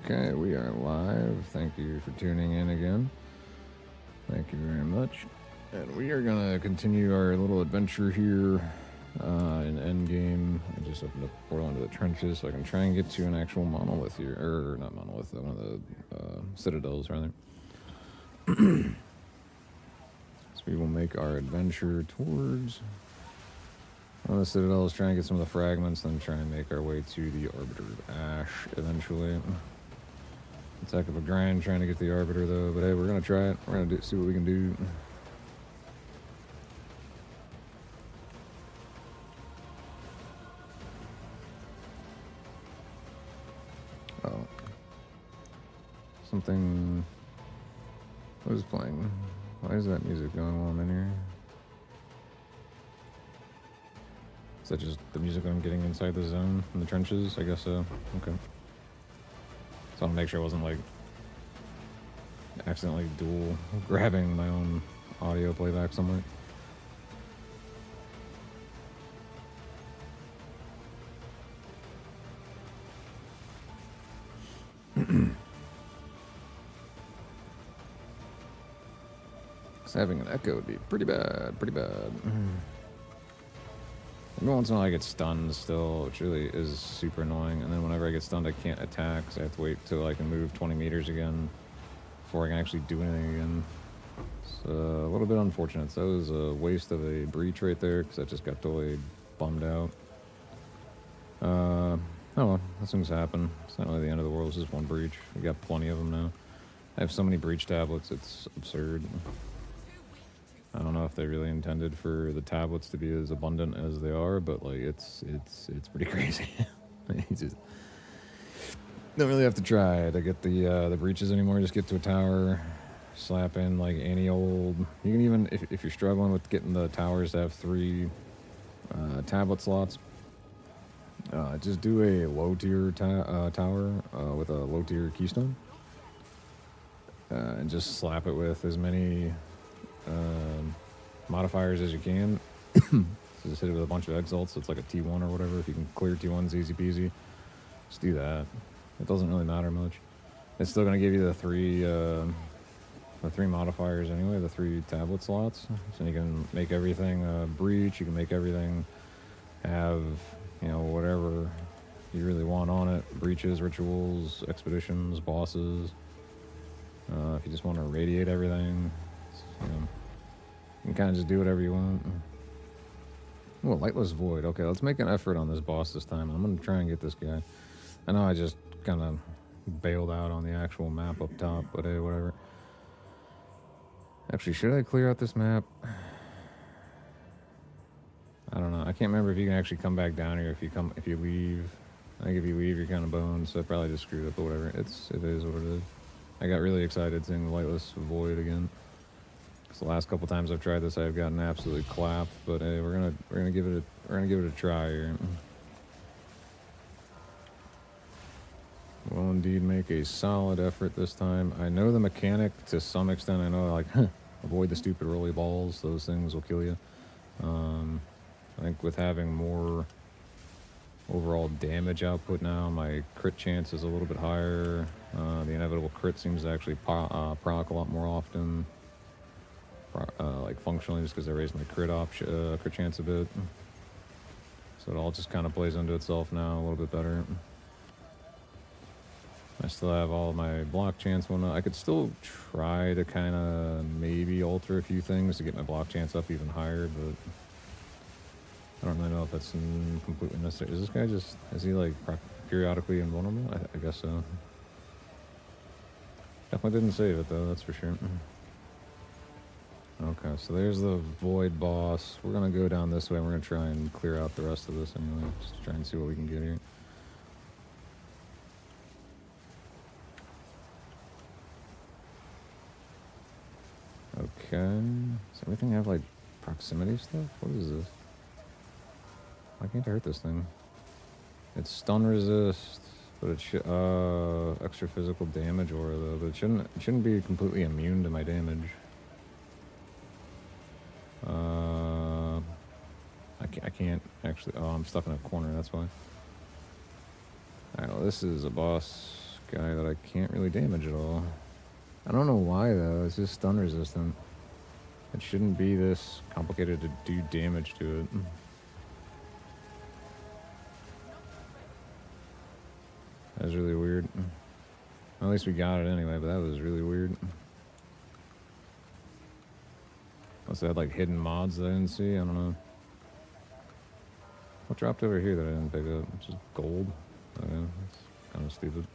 Okay, we are live. Thank you for tuning in again. Thank you very much. And we are going to continue our little adventure here in Endgame. I just opened up a portal into the trenches so I can try and get to an actual monolith here. Or, not monolith, one of the citadels, rather. So we will make our adventure towards one of the citadels, try and get some of the fragments, then try and make our way to the Arbiter of Ash eventually. It's a heck of a grind trying to get the Arbiter, though. But hey, we're going to try it. We're going to see what we can do. Oh. Something... What is playing? Why is that music going while I'm in here? Is that just the music that I'm getting inside the zone in the trenches? I guess so. Okay. So I'll make sure I wasn't, like, accidentally dual grabbing my own audio playback somewhere. Because having an echo would be pretty bad, Every once in a while I get stunned still, which really is super annoying. And then whenever I get stunned, I can't attack, so I have to wait till I can move 20 meters again before I can actually do anything again. It's a little bit unfortunate. So that was a waste of a breach right there, because I just got totally bummed out. Oh well, those things happen. It's not really the end of the world, it's just one breach. We got plenty of them now. I have so many breach tablets, it's absurd. I don't know if they really intended for the tablets to be as abundant as they are, but like it's pretty crazy. You just don't really have to try to get the breaches anymore. Just get to a tower, slap in like any old. You can even if you're struggling with getting the towers to have 3 tablet slots, just do a low tier tower with a low tier keystone, and just slap it with as many modifiers as you can. So just hit it with a bunch of exalts, so it's like a T1 or whatever. If you can clear T1s easy peasy, just do that. It doesn't really matter much. It's still gonna give you the 3 modifiers anyway, the 3 tablet slots. So you can make everything breach. You can make everything have, you know, whatever you really want on it: breaches, rituals, expeditions, bosses. If you just want to radiate everything, you know, you can kind of just do whatever you want. Oh, Lightless Void. Okay, let's make an effort on this boss this time. I'm going to try and get this guy. I know I just kind of bailed out on the actual map up top, but hey, whatever. Actually, should I clear out this map? I don't know. I can't remember if you can actually come back down here if you leave. I think if you leave, you're kind of boned, so I probably just screwed up, but whatever. It is what it is. I got really excited seeing the Lightless Void again. So the last couple times I've tried this, I've gotten absolutely clapped. But hey, we're gonna give it a try here. We'll indeed make a solid effort this time. I know the mechanic to some extent. I know, like, avoid the stupid rolly balls. Those things will kill you. I think with having more overall damage output now, my crit chance is a little bit higher. The inevitable crit seems to actually proc a lot more often. Like functionally, just because I raised my crit chance a bit. So it all just kind of plays into itself now a little bit better. I still have all my block chance one. I could still try to kind of maybe alter a few things to get my block chance up even higher, but I don't really know if that's completely necessary. Is this guy is he like periodically invulnerable? I guess so. Definitely didn't save it though, that's for sure. Okay, so there's the Void boss. We're gonna go down this way and we're gonna try and clear out the rest of this anyway. Just to try and see what we can get here. Okay. Does everything have like proximity stuff? What is this? Why can't I hurt this thing? It's stun resist, but it should extra physical damage aura though, but it shouldn't be completely immune to my damage. I can't actually. Oh, I'm stuck in a corner. That's why. Alright, well, this is a boss guy that I can't really damage at all. I don't know why though, it's just stun resistant. It shouldn't be this complicated to do damage to it. That was really weird. At least we got it anyway, but that was really weird. Must have had like hidden mods that I didn't see, I don't know. What dropped over here that I didn't pick up? Just gold? Oh yeah, that's kind of stupid.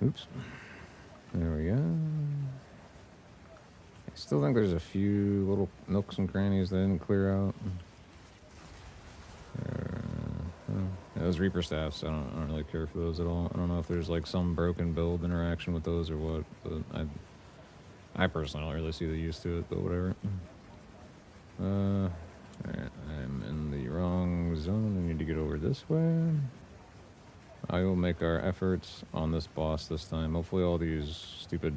Oops. There we go. I still think there's a few little nooks and crannies that I didn't clear out. Yeah, those Reaper Staffs, I don't really care for those at all. I don't know if there's like some broken build interaction with those or what, but I personally don't really see the use to it, but whatever. Alright, I'm in the wrong zone. I need to get over this way. I will make our efforts on this boss this time. Hopefully all these stupid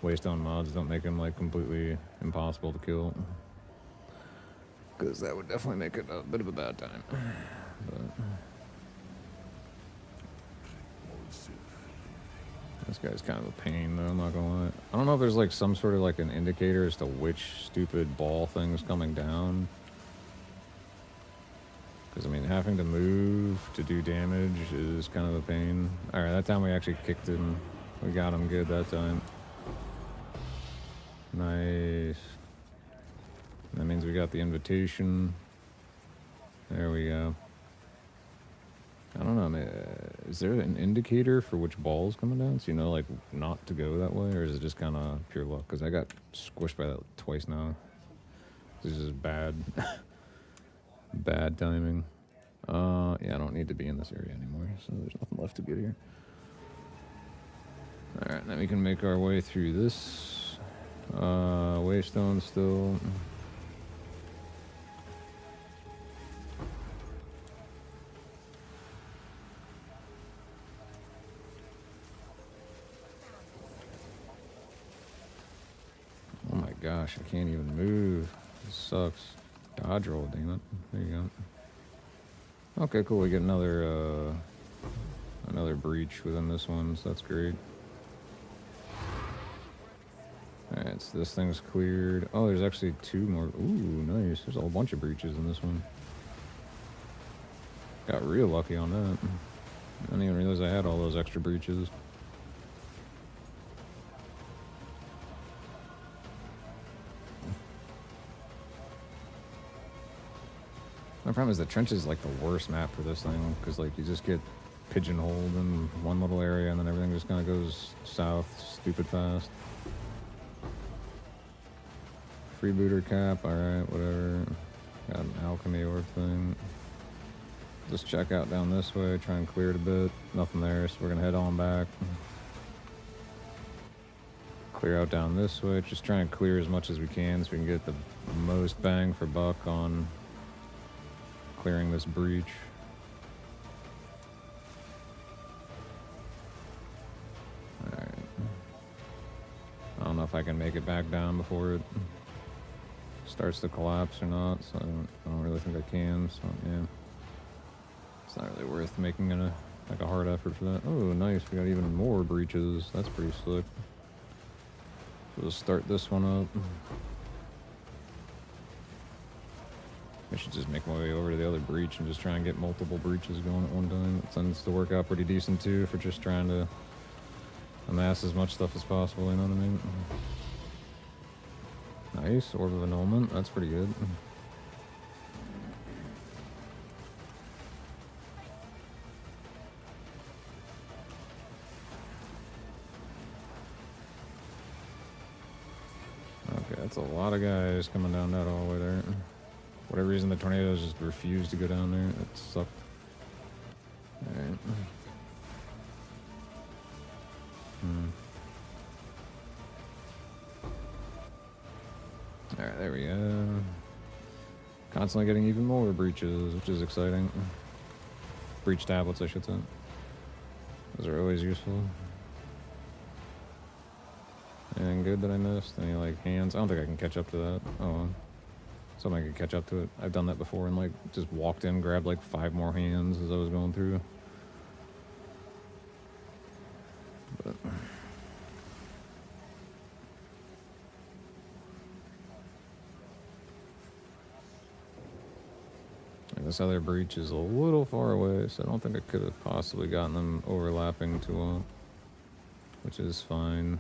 waystone mods don't make him like completely impossible to kill. Because that would definitely make it a bit of a bad time. But this guy's kind of a pain though, I'm not gonna lie. I don't know if there's like some sort of like an indicator as to which stupid ball thing's coming down. Because, I mean, having to move to do damage is kind of a pain. Alright, that time we actually kicked him. We got him good that time. Nice. That means we got the invitation. There we go. I don't know, man. Is there an indicator for which ball's coming down? So you know, like, not to go that way? Or is it just kind of pure luck? Because I got squished by that twice now. This is bad. Bad timing. Yeah, I don't need to be in this area anymore, so there's nothing left to get here. Alright, now we can make our way through this. Waystone still. Oh my gosh, I can't even move. This sucks. Dodge roll, damn it. There you go. Okay, cool. We get another breach within this one, so that's great. Alright, so this thing's cleared. Oh, there's actually two more. Ooh, nice. There's a whole bunch of breaches in this one. Got real lucky on that. I didn't even realize I had all those extra breaches. My problem is the trench is like the worst map for this thing, because like you just get pigeonholed in one little area and then everything just kind of goes south stupid fast. Freebooter cap, alright, whatever. Got an alchemy orb thing. Just check out down this way, try and clear it a bit. Nothing there, so we're gonna head on back. Clear out down this way, just try and clear as much as we can so we can get the most bang for buck on clearing this breach. Alright. I don't know if I can make it back down before it starts to collapse or not, so I don't really think I can, so yeah. It's not really worth making a hard effort for that. Oh, nice, we got even more breaches. That's pretty slick. We'll start this one up. I should just make my way over to the other breach and just try and get multiple breaches going at one time. It tends to work out pretty decent too for just trying to amass as much stuff as possible, you know what I mean? Nice, Orb of Annulment, that's pretty good. Okay, that's a lot of guys coming down that hallway there. For whatever reason, the tornadoes just refused to go down there. That sucked. Alright. Alright, there we go. Constantly getting even more breaches, which is exciting. breach tablets, I should say. Those are always useful. And good that I missed. Any like hands? I don't think I can catch up to that. Oh, well. Something I could catch up to it. I've done that before and like just walked in, grabbed like 5 more hands as I was going through. But this other breach is a little far away, so I don't think I could have possibly gotten them overlapping too well, which is fine.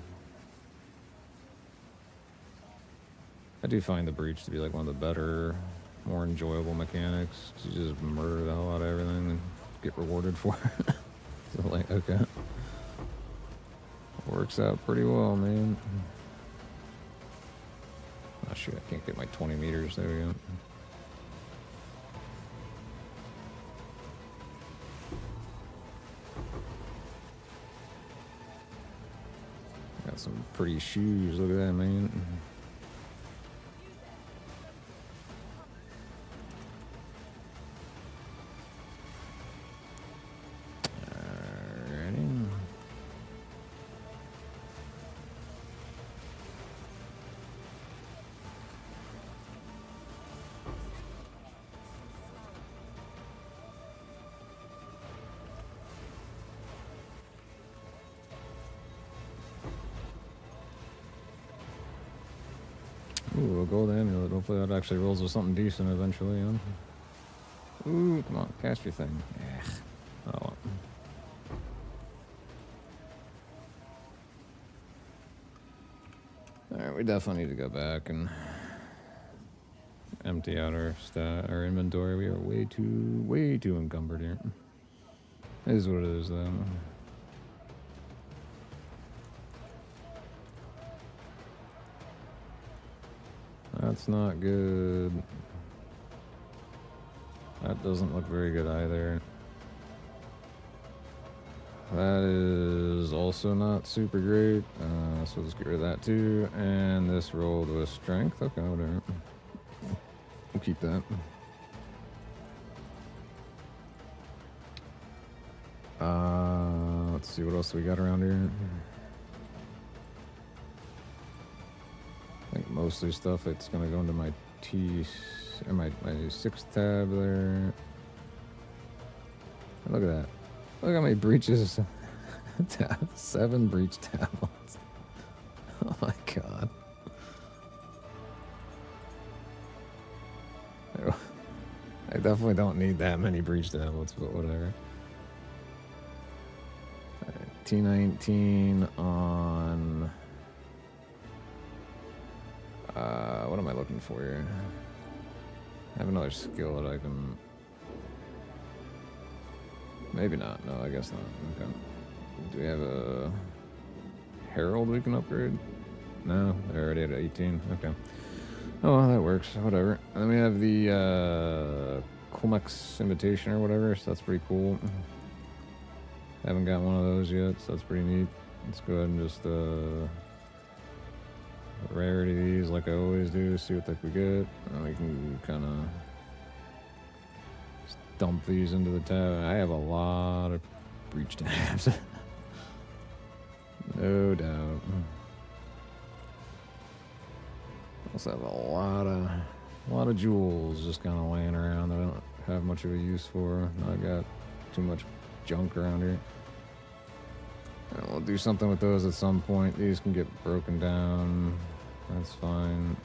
I do find the breach to be like one of the better, more enjoyable mechanics. You just murder the hell out of everything and get rewarded for it. So like, okay. Works out pretty well, man. Oh shoot, I can't get my 20 meters. There we go. Got some pretty shoes. Look at that, man. Ooh, a gold amulet. Hopefully that actually rolls with something decent eventually, huh? Ooh, come on, cast your thing. Yeah. Oh, well. Alright, we definitely need to go back and empty out our inventory. We are way too encumbered here. It is what it is, though. That's not good. That doesn't look very good either. That is also not super great. So let's get rid of that too. And this rolled with strength. Okay, whatever. We'll keep that. Let's see what else we got around here. I think mostly stuff that's gonna go into my my 6th tab there. Look at that. Look how many breaches. 7 breach tablets. Oh my god. I definitely don't need that many breach tablets, but whatever. Right, T19 on... what am I looking for here? I have another skill that I can... Maybe not. No, I guess not. Okay. Do we have a Herald we can upgrade? No, they're already at 18. Okay. Oh, well, that works. Whatever. And then we have the Comex Invitation or whatever, so that's pretty cool. Haven't got one of those yet, so that's pretty neat. Let's go ahead and just rarity these like I always do, see what the heck we get. And we can kind of dump these into the tab. I have a lot of breach tabs. No doubt. Also have a lot of jewels just kind of laying around that I don't have much of a use for. I got too much junk around here. And we'll do something with those at some point. These can get broken down. That's fine.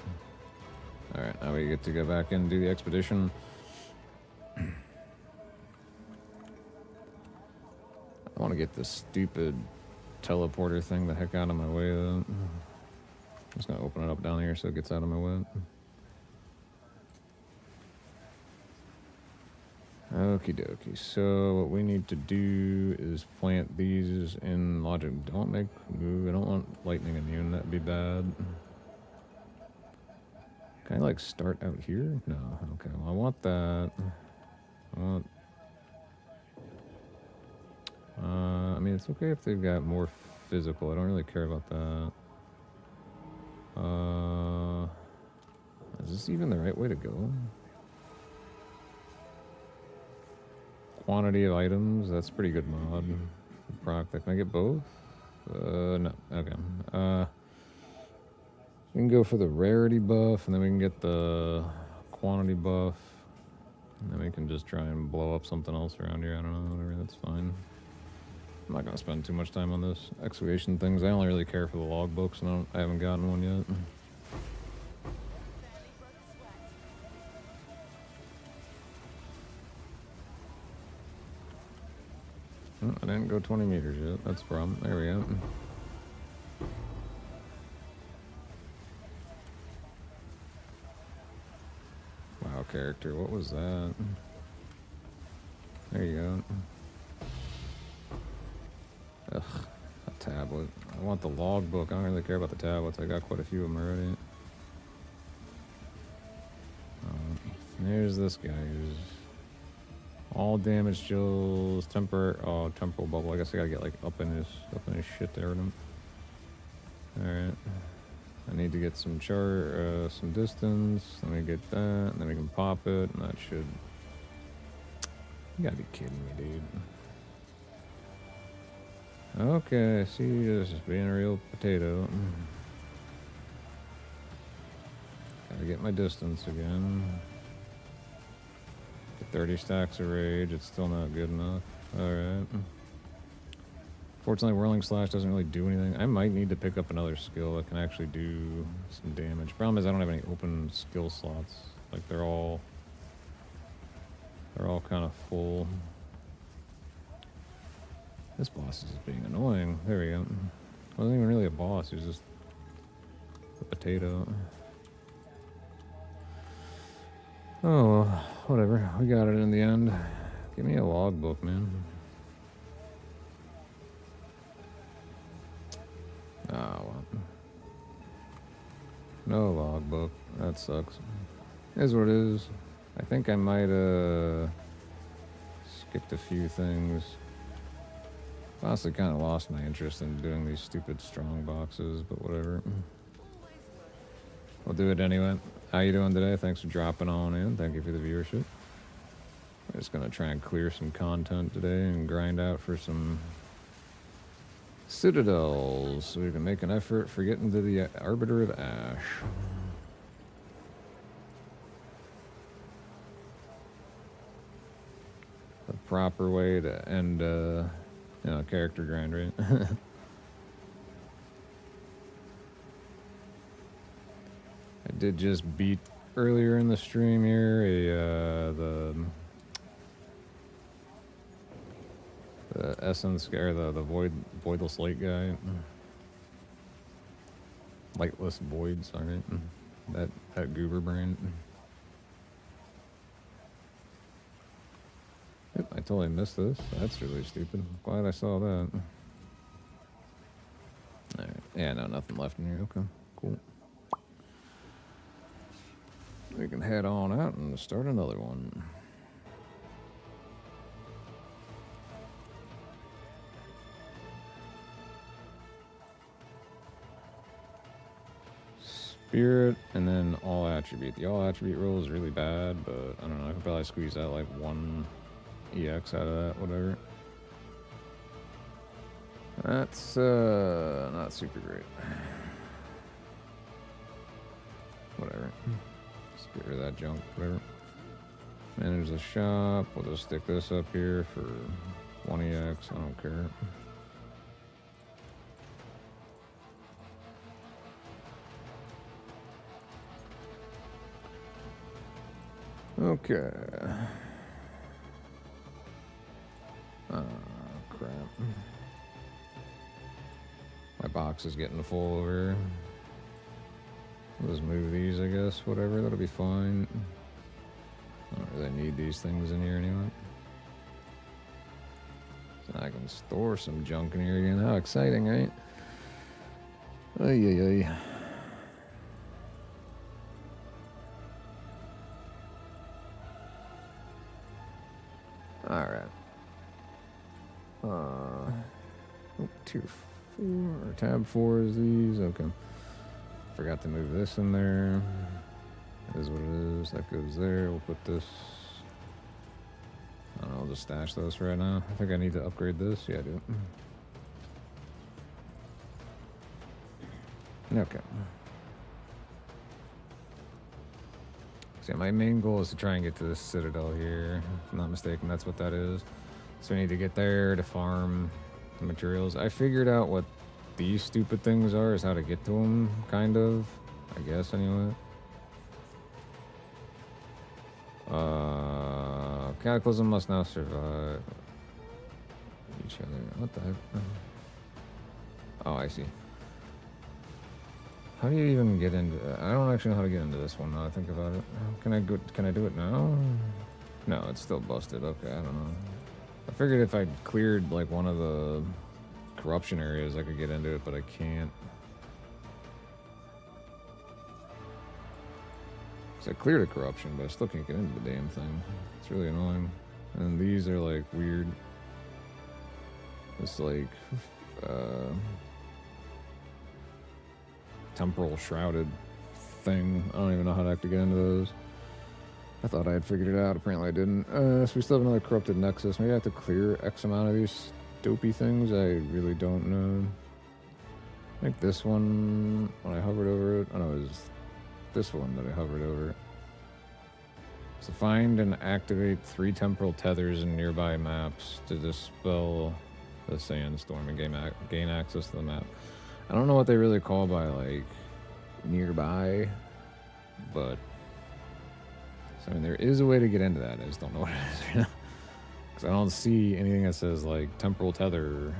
Alright, now we get to go back and do the expedition. I want to get this stupid teleporter thing the heck out of my way, though. I'm just going to open it up down here so it gets out of my way. Okie dokie. So what we need to do is plant these in logic. Don't make move. I don't want lightning immune. That'd be bad. Can I like start out here? No. Okay. Well, I want that. I want. I mean, it's okay if they've got more physical. I don't really care about that. Is this even the right way to go? quantity of items. That's a pretty good mod. Proc that. Can I get both? No. Okay. We can go for the rarity buff, and then we can get the quantity buff. And then we can just try and blow up something else around here. I don't know, whatever, that's fine. I'm not going to spend too much time on this. Excavation things, I only really care for the logbooks, and I haven't gotten one yet. Oh, I didn't go 20 meters yet, that's a problem. There we go. Wow, character, what was that? There you go. Ugh, a tablet. I want the logbook. I don't really care about the tablets. I got quite a few of them already. There's this guy who's all damage chills, temporal bubble. I guess I gotta get like up in his shit there with him. Alright. I need to get some some distance. Let me get that, and then we can pop it, and that should. You gotta be kidding me, dude. Okay, I see you just being a real potato. Gotta get my distance again. Get 30 stacks of rage, it's still not good enough. Alright. Fortunately, Whirling Slash doesn't really do anything. I might need to pick up another skill that can actually do some damage. Problem is I don't have any open skill slots. Like they're all kind of full. This boss is just being annoying. There we go. Wasn't even really a boss, he was just a potato. Oh, whatever. We got it in the end. Give me a logbook, man. Ah, well. No logbook. That sucks. Is what it is. I think I might skipped a few things. Honestly, kind of lost my interest in doing these stupid strong boxes, but whatever. We'll do it anyway. How you doing today? Thanks for dropping on in. Thank you for the viewership. I'm just gonna try and clear some content today and grind out for some citadels so we can make an effort for getting to the Arbiter of Ash. The proper way to end character grind, right? I did just beat earlier in the stream here the essence or the voidless light guy. Lightless void, sorry. That goober brain. Yep, I totally missed this. That's really stupid. Glad I saw that. Alright. Yeah, no, nothing left in here. Okay, cool. We can head on out and start another one. Spirit and then all attribute. The all attribute roll is really bad, but I don't know. I could probably squeeze out like one EX out of that, whatever. That's not super great. Whatever. Just get rid of that junk, whatever. Manage the shop. We'll just stick this up here for 1 EX. I don't care. Okay. Oh, crap. My box is getting full over here. I'll just move these, I guess. Whatever, that'll be fine. I don't really need these things in here anyway. So I can store some junk in here again. How exciting, right? Ay, ay, ay. Alright. Tier 4, or tab 4 is these. Okay. Forgot to move this in there. That is what it is. That goes there. We'll put this I don't know, I'll just stash those for right now. I think I need to upgrade this. Yeah, I do. Okay. So yeah, my main goal is to try and get to this citadel here. If I'm not mistaken, that's what that is. So we need to get there to farm the materials. I figured out what these stupid things are, is how to get to them, kind of. I guess, anyway. Cataclysm must now survive each other. What the heck? Oh, I see. How do you even get into it? I don't actually know how to get into this one now I think about it. Can I do it now? No, it's still busted. Okay, I don't know. I figured if I cleared like one of the corruption areas I could get into it, but I can't. So I cleared a corruption, but I still can't get into the damn thing. It's really annoying. And these are like weird. It's like temporal shrouded thing. I don't even know how to actually get into those. I thought I had figured it out. Apparently I didn't. So we still have another corrupted nexus. Maybe I have to clear X amount of these dopey things. I really don't know. I think this one, when I hovered over it, oh no, it was this one that I hovered over. So find and activate 3 temporal tethers in nearby maps to dispel the sandstorm and gain access to the map. I don't know what they really call by like nearby, but so, I mean there is a way to get into that. I just don't know what it is right now because I don't see anything that says like temporal tether.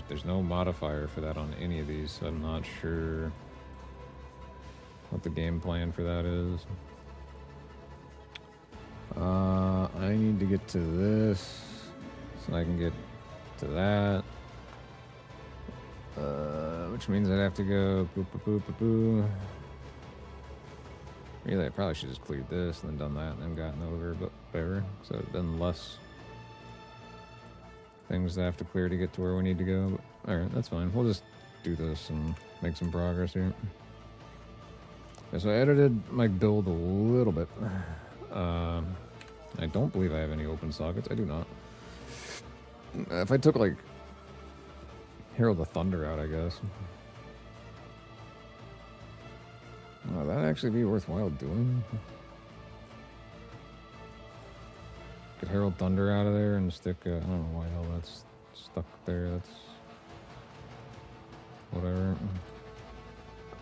There's no modifier for that on any of these, so I'm not sure what the game plan for that is. I need to get to this so I can get to that. Which means I'd have to go boop, boop, boop, boop, boop. Really, I probably should just cleared this and then done that and then gotten over, but whatever. So it'd been less things that I have to clear to get to where we need to go. But alright, that's fine. We'll just do this and make some progress here. Okay, so I edited my build a little bit. I don't believe I have any open sockets. I do not. If I took like Herald of Thunder out, I guess. Oh, that'd actually be worthwhile doing. Get Herald Thunder out of there and stick, I don't know why the hell that's stuck there. That's whatever.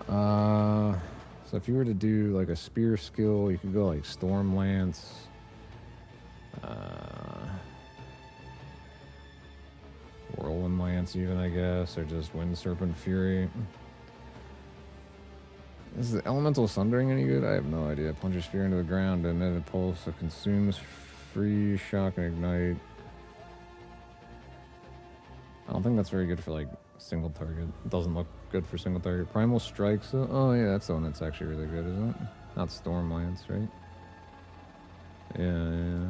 So if you were to do like a spear skill, you could go like Storm Lance. Whirlwind Lance even, I guess, or just Wind Serpent Fury. Is the Elemental Sundering any good? I have no idea. Plunge your spear into the ground and emit a pulse that consumes free shock and ignite. I don't think that's very good for like single target. It doesn't look good for single target. Primal Strikes. Oh yeah, that's the one that's actually really good, isn't it? Not Storm Lance, right? Yeah.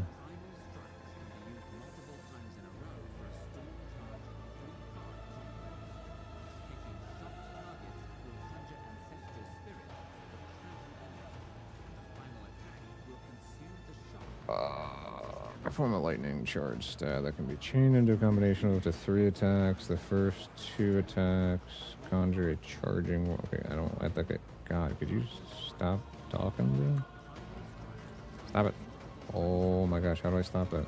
Perform a lightning charge stat that can be chained into a combination of up to 3 attacks. The first 2 attacks conjure a charging. Okay, I think God, could you stop talking, bro? Stop it. Oh my gosh, how do I stop that?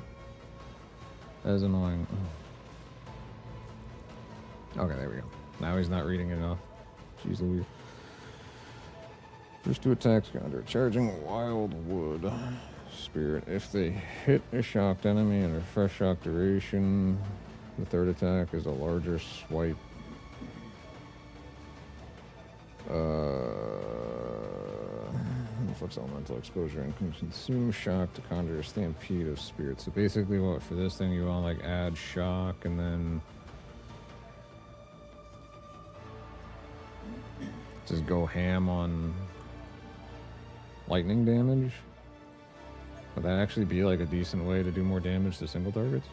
That is annoying. Okay, there we go. Now he's not reading it enough. Jeez Louise. First 2 attacks conjure a charging wildwood spirit. If they hit a shocked enemy and a fresh shock duration, the 3rd attack is a larger swipe. Inflicts elemental exposure and can consume shock to conjure a stampede of spirits. So basically, what for this thing you want to like add shock and then just go ham on lightning damage. Would that actually be like a decent way to do more damage to single targets?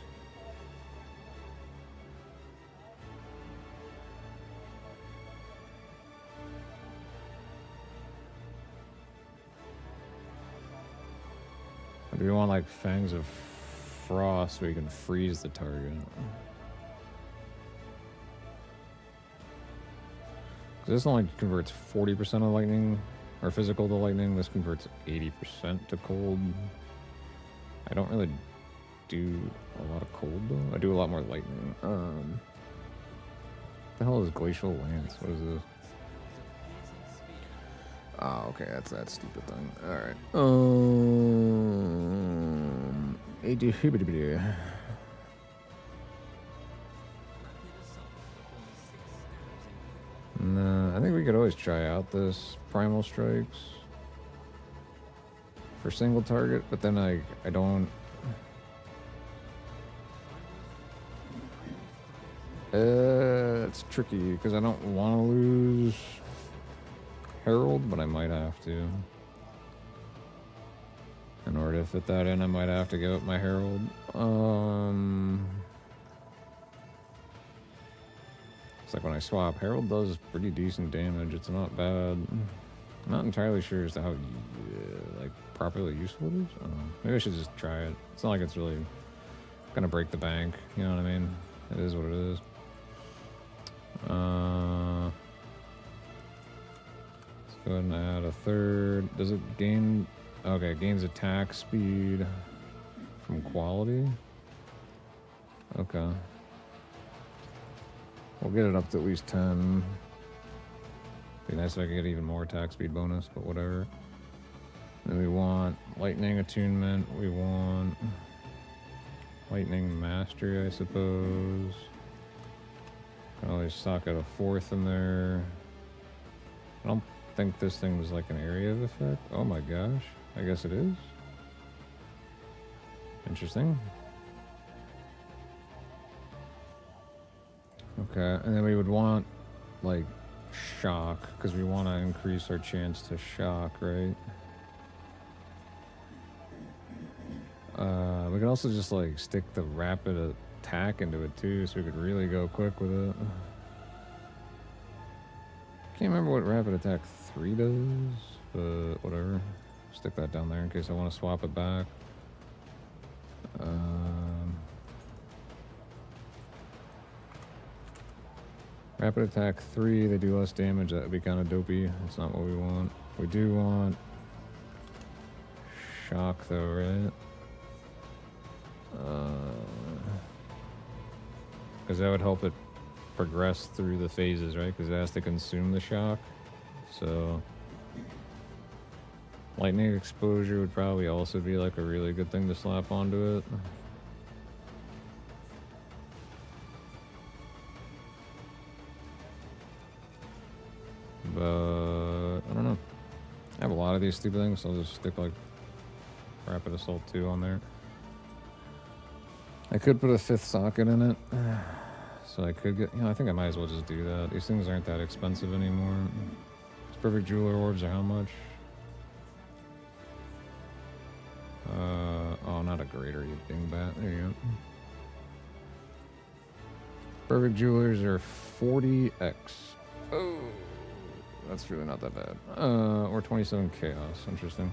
Or do we want like Fangs of Frost so we can freeze the target? This only converts 40% of lightning, or physical to lightning. This converts 80% to cold. I don't really do a lot of cold though. I do a lot more lightning. What the hell is Glacial Lance? What is this? Oh, okay, that's that stupid thing. Alright. Nah, I think we could always try out this Primal Strikes for single target, but then I don't. It's tricky because I don't want to lose Herald, but I might have to. In order to fit that in, I might have to give up my Herald. It's like when I swap, Herald does pretty decent damage. It's not bad. I'm not entirely sure as to how like properly useful it is. I don't know. Maybe I should just try it. It's not like it's really gonna break the bank. You know what I mean? It is what it is. Let's go ahead and add a third. Does it gain? Okay, it gains attack speed from quality. Okay. We'll get it up to at least 10. Be nice if I could get even more attack speed bonus, but whatever. Then we want lightning attunement. We want lightning mastery, I suppose. Can always socket a fourth in there. I don't think this thing was like an area of effect. Oh my gosh. I guess it is. Interesting. Okay, and then we would want like shock because we want to increase our chance to shock, right? We could also just like stick the rapid attack into it too, so we could really go quick with it. Can't remember what rapid attack 3 does, but whatever. Stick that down there in case I want to swap it back. Rapid attack 3, they do less damage. That would be kind of dopey. That's not what we want. We do want shock though, right? Because that would help it progress through the phases, right? Because it has to consume the shock. So lightning exposure would probably also be like a really good thing to slap onto it. But I don't know. I have a lot of these stupid things, so I'll just stick like Rapid Assault 2 on there. I could put a 5th socket in it. So I could get, I think I might as well just do that. These things aren't that expensive anymore. These Perfect Jeweler Orbs are how much? Oh, not a greater, you dingbat. There you go. Perfect Jewelers are 40x. Oh, that's really not that bad. Or 27 Chaos. Interesting.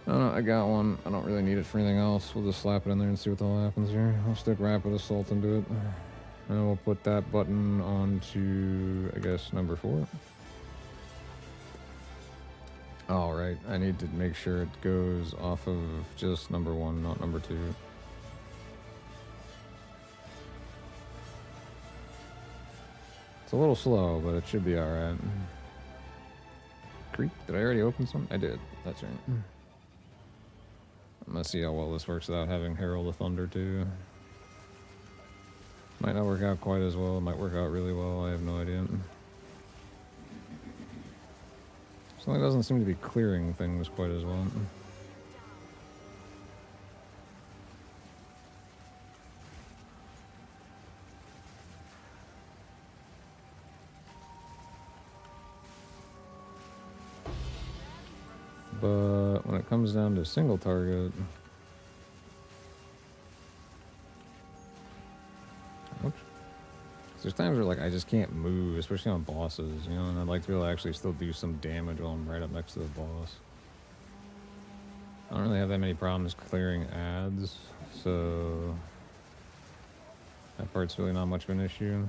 No, I got one. I don't really need it for anything else. We'll just slap it in there and see what the hell happens here. I'll stick Rapid Assault into it. And we'll put that button onto, I guess, number 4. All right, I need to make sure it goes off of just number 1, not number 2. It's a little slow, but it should be all right. Creep, did I already open some? I did, that's right. I'm gonna see how well this works without having Herald of Thunder too. Might not work out quite as well, it might work out really well, I have no idea. Something doesn't seem to be clearing things quite as well. But when it comes down to single target, oops. There's times where like I just can't move, especially on bosses, and I'd like to be able to actually still do some damage while I'm right up next to the boss. I don't really have that many problems clearing ads, so that part's really not much of an issue.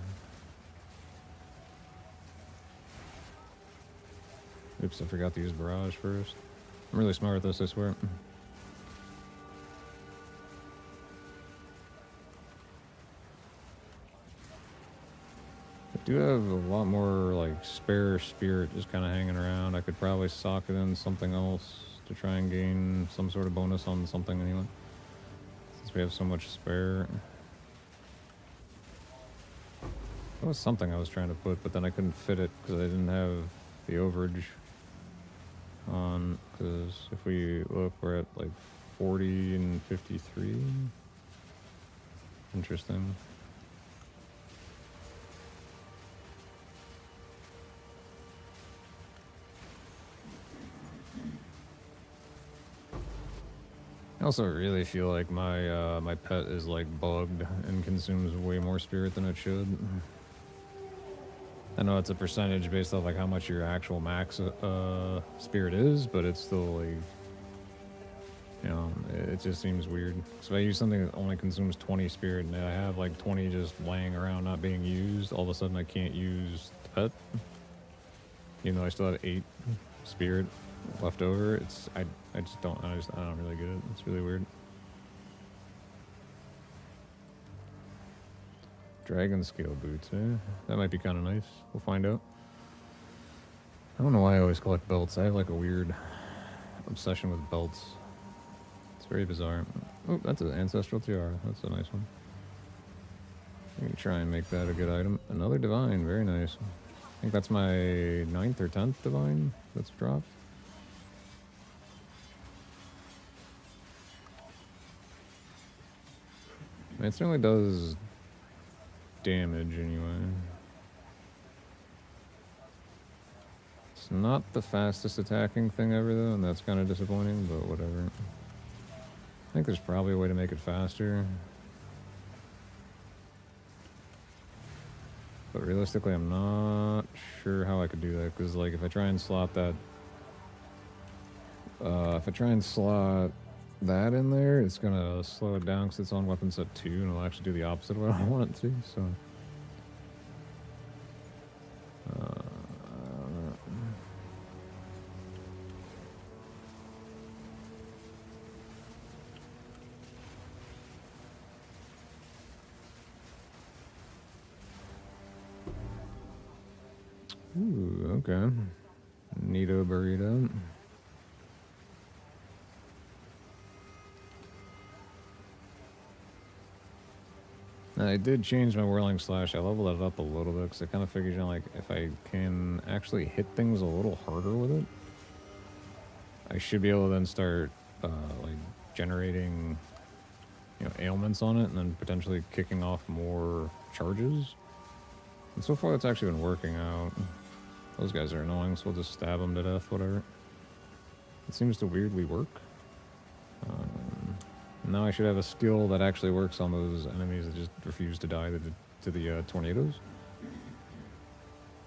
Oops, I forgot to use Barrage first. I'm really smart at this, I swear. I do have a lot more, like, spare spirit just kind of hanging around. I could probably sock it in something else to try and gain some sort of bonus on something anyway. Since we have so much spare. That was something I was trying to put, but then I couldn't fit it because I didn't have the overage on. Because if we look, we're at like 40 and 53. Interesting. I also really feel like my my pet is like bugged and consumes way more spirit than it should. I know it's a percentage based off like how much your actual max spirit is, but it's still like, you know, it just seems weird. So if I use something that only consumes 20 spirit and I have like 20 just laying around not being used, all of a sudden I can't use the pet. Even though I still have 8 spirit left over. I don't really get it. It's really weird. Dragon scale boots, eh? That might be kind of nice. We'll find out. I don't know why I always collect belts. I have like a weird obsession with belts. It's very bizarre. Oh, that's an ancestral tiara. That's a nice one. We can try and make that a good item. Another divine, very nice. I think that's my 9th or 10th divine that's dropped. It certainly does damage anyway. It's not the fastest attacking thing ever though, and that's kind of disappointing, but whatever. I think there's probably a way to make it faster. But realistically, I'm not sure how I could do that, because like if I try and slot that that in there, it's gonna slow it down because it's on weapon set 2, and it'll actually do the opposite of what I want it to, so. Ooh, okay. Neato burrito. I did change my whirling slash. I leveled it up a little bit because I kind of figured, you know, like if I can actually hit things a little harder with it, I should be able to then start like generating, you know, ailments on it, and then potentially kicking off more charges. And so far, that's actually been working out. Those guys are annoying, so we'll just stab them to death, whatever. It seems to weirdly work. Now I should have a skill that actually works on those enemies that just refuse to die to the tornadoes.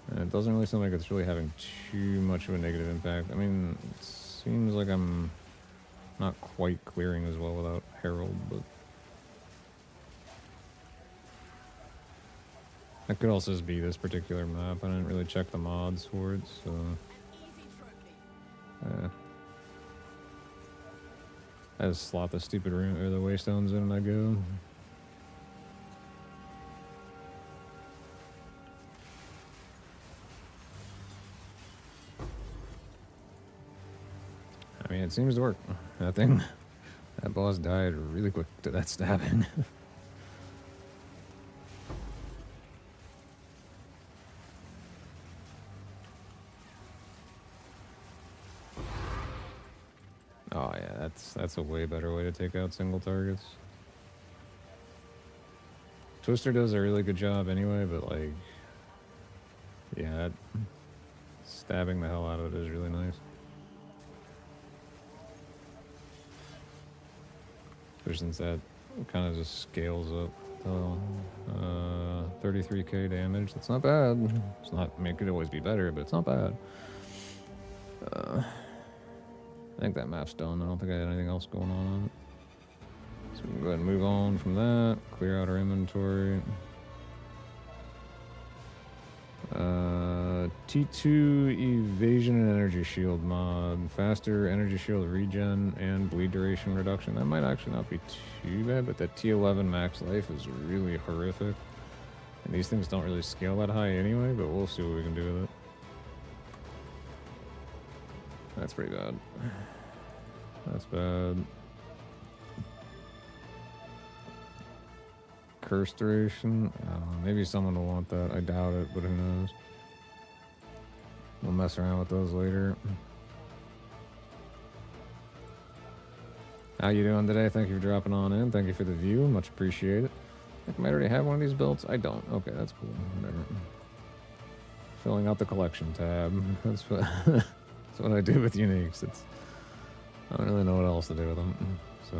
And it doesn't really seem like it's really having too much of a negative impact. I mean, it seems like I'm not quite clearing as well without Herald, but... That could also just be this particular map. I didn't really check the mods for it, so... I just slot the stupid room or the waystones in and I go. I mean, it seems to work. That boss died really quick to that stabbing. Oh yeah, that's a way better way to take out single targets. Twister does a really good job anyway, but like, yeah, stabbing the hell out of it is really nice. Especially since that kind of just scales up. Oh, 33k damage. That's not bad. It's not. I mean, it could always be better, but it's not bad. think that map's done. I don't think I had anything else going on it. So we can go ahead and move on from that. Clear out our inventory. T2 evasion and energy shield mod. Faster energy shield regen and bleed duration reduction. That might actually not be too bad, but that T11 max life is really horrific. And these things don't really scale that high anyway, but we'll see what we can do with it. That's pretty bad. That's bad. Curse duration? Maybe someone will want that. I doubt it, but who knows. We'll mess around with those later. How you doing today? Thank you for dropping on in. Thank you for the view. Much appreciated. I think I might already have one of these belts. I don't. Okay, that's cool. Whatever. Filling out the collection tab. That's what, that's what I do with uniques. I don't really know what else to do with them. So...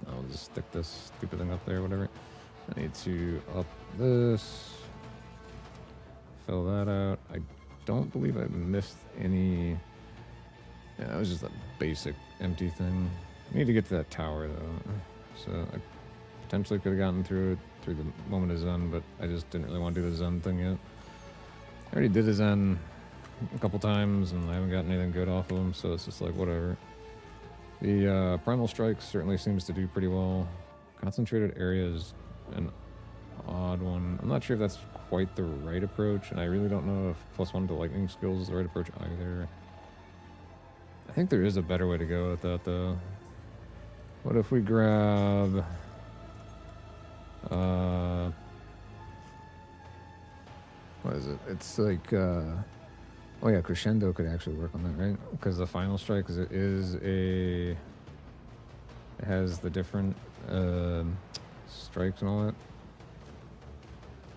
I'll just stick this stupid thing up there, whatever. I need to up this. Fill that out. I don't believe I missed any... Yeah, that was just a basic empty thing. I need to get to that tower, though. So I potentially could have gotten through it through the moment of Zen, but I just didn't really want to do the Zen thing yet. I already did the Zen a couple times, and I haven't gotten anything good off of them, so it's just like, whatever. The Primal Strike certainly seems to do pretty well. Concentrated Area is an odd one. I'm not sure if that's quite the right approach, and I really don't know if +1 to lightning skills is the right approach either. I think there is a better way to go with that, though. What if we grab... what is it? It's like... oh yeah, Crescendo could actually work on that, right? Because the Final Strike it has the different strikes and all that.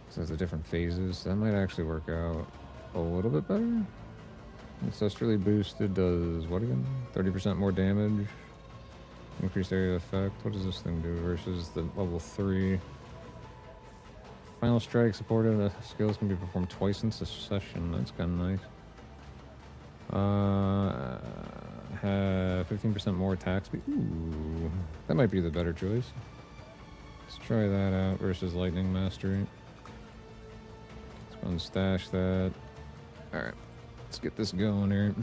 So there's the different phases. That might actually work out a little bit better. Ancestrally boosted does what again? 30% more damage. Increased area effect. What does this thing do versus the level 3? Final Strike supported skills can be performed twice in succession. That's kind of nice. Have 15% more attack speed. Ooh, that might be the better choice. Let's try that out versus Lightning Mastery. Let's go and stash that. Alright, let's get this going here.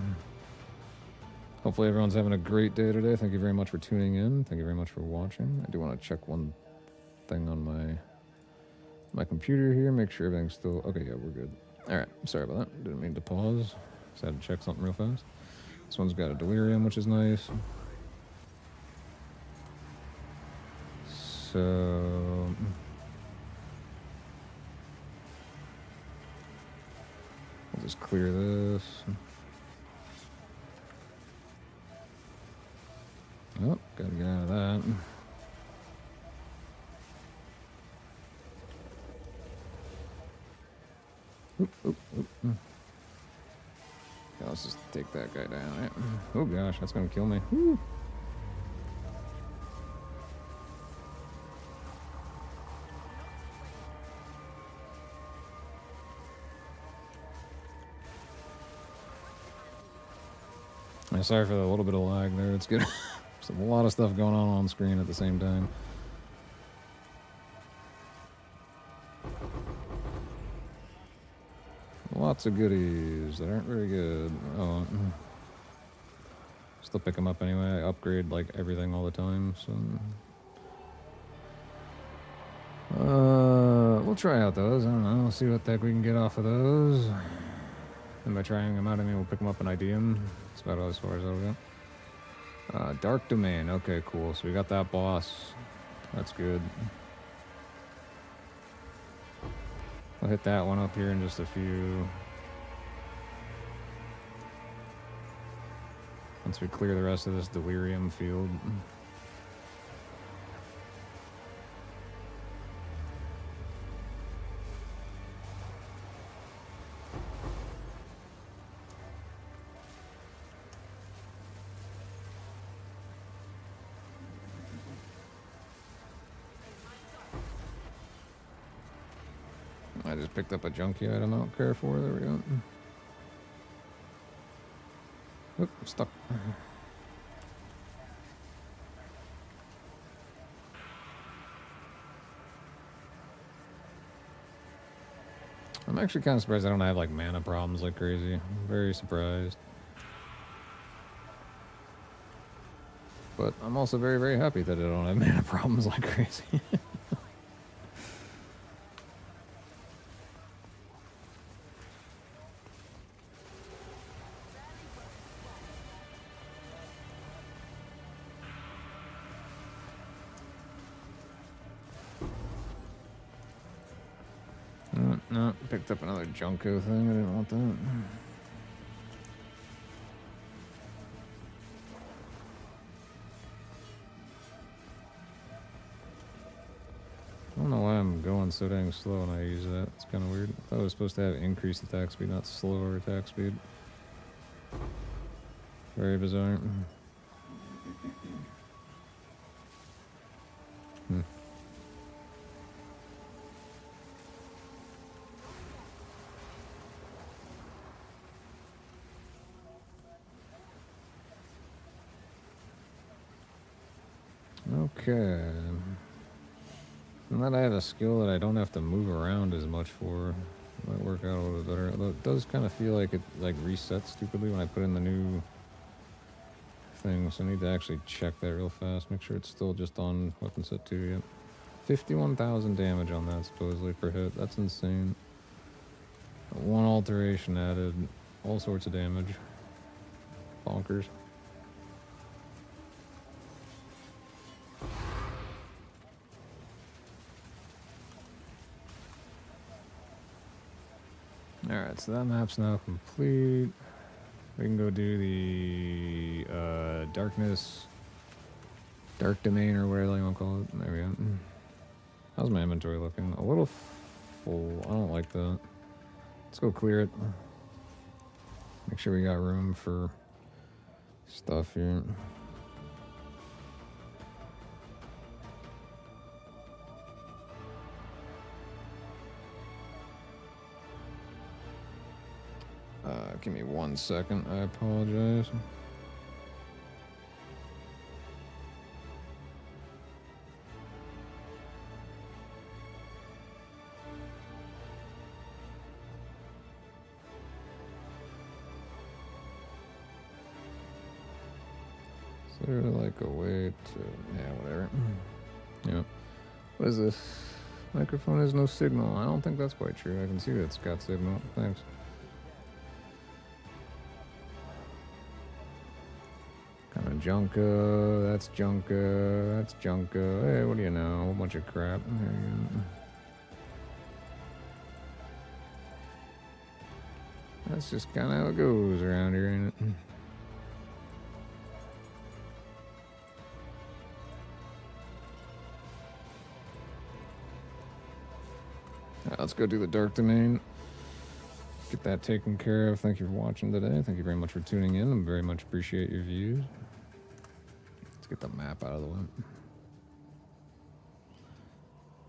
Hopefully everyone's having a great day today. Thank you very much for tuning in. Thank you very much for watching. I do want to check one thing on my computer here. Make sure everything's still... Okay, yeah, we're good. Alright, sorry about that. Didn't mean to pause. Just had to check something real fast. This one's got a delirium, which is nice. So... I'll just clear this. Oh, gotta get out of that. Oop, oop, oop. Yeah, let's just take that guy down. Right? Oh gosh, that's gonna kill me. Woo. I'm sorry for the little bit of lag there. It's good. There's a lot of stuff going on screen at the same time. Lots of goodies that aren't very good. Oh, still pick them up anyway. I upgrade like everything all the time, so we'll try out those. I don't know. We'll see what the heck we can get off of those. And by trying them out, I mean we'll pick them up and ID them. That's about as far as I'll go. Dark Domain. Okay, cool. So we got that boss. That's good. We'll hit that one up here in just a few. Once we clear the rest of this delirium field. I just picked up a junkie item I don't care for. There we go. Oop, I'm stuck. I'm actually kind of surprised I don't have like mana problems like crazy. I'm very surprised. But I'm also very, very happy that I don't have mana problems like crazy. No, picked up another Junko thing. I didn't want that. I don't know why I'm going so dang slow when I use that. It's kind of weird. I thought it was supposed to have increased attack speed, not slower attack speed. Very bizarre. Okay. And that I have a skill that I don't have to move around as much for. Might work out a little bit better. Although it does kind of feel like it like resets stupidly when I put in the new thing. So I need to actually check that real fast. Make sure it's still just on weapon set 2 yet. 51,000 damage on that supposedly per hit. That's insane. One alteration added. All sorts of damage. Bonkers. Alright, so that map's now complete. We can go do the darkness, dark domain, or whatever you want to call it. There we go. How's my inventory looking? A little full. I don't like that. Let's go clear it. Make sure we got room for stuff here. Give me 1 second. I apologize. Is there like a way to... Yeah, whatever. Yeah. What is this? Microphone has no signal. I don't think that's quite true. I can see that it's got signal. Thanks. Kind of Junko. That's Junko. That's Junko. Hey, what do you know? A whole bunch of crap. There you go. That's just kind of how it goes around here, ain't it? Alright, let's go do the dark domain. Get that taken care of. Thank you for watching today. Thank you very much for tuning in. I very much appreciate your views. Let's get the map out of the way.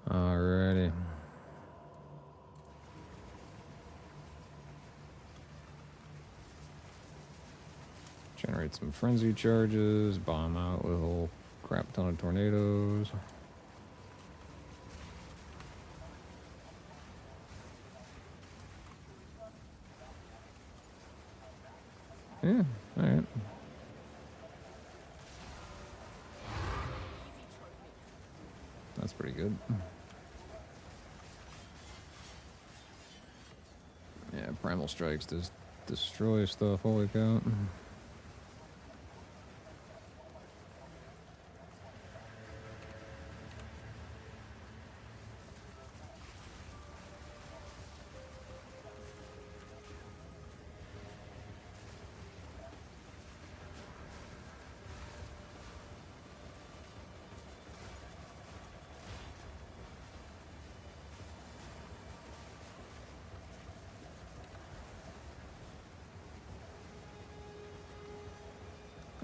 Alrighty. Generate some frenzy charges. Bomb out with a whole crap ton of tornadoes. Yeah, alright. That's pretty good. Yeah, Primal Strikes just destroy stuff, holy cow.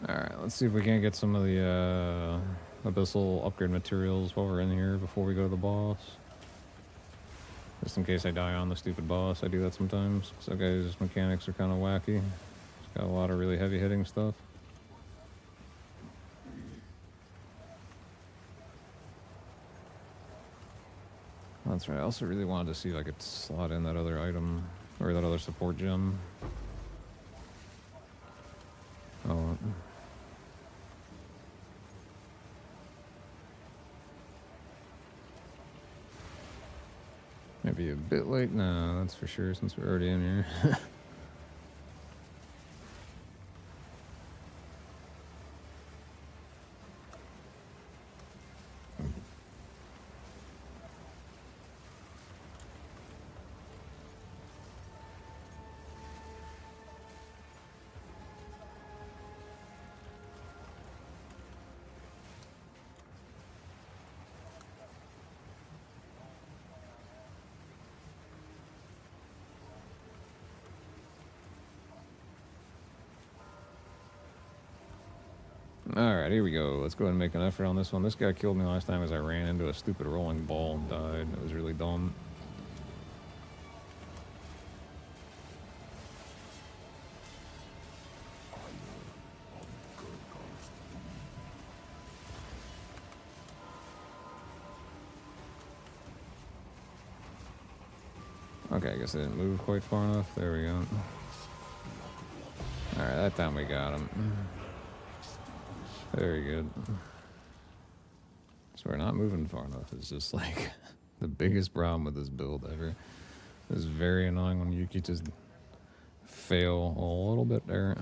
Alright, let's see if we can't get some of the abyssal upgrade materials while we're in here before we go to the boss. Just in case I die on the stupid boss. I do that sometimes, because that guy's mechanics are kind of wacky. Got a lot of really heavy hitting stuff. That's right. I also really wanted to see if I could slot in that other item or that other support gem. Oh. Maybe a bit late? No, that's for sure since we're already in here. Alright, here we go. Let's go ahead and make an effort on this one. This guy killed me last time as I ran into a stupid rolling ball and died. It was really dumb. Okay, I guess I didn't move quite far enough. There we go. Alright, that time we got him. Very good. So we're not moving far enough. It's just like the biggest problem with this build ever. It's very annoying when you could just fail a little bit there.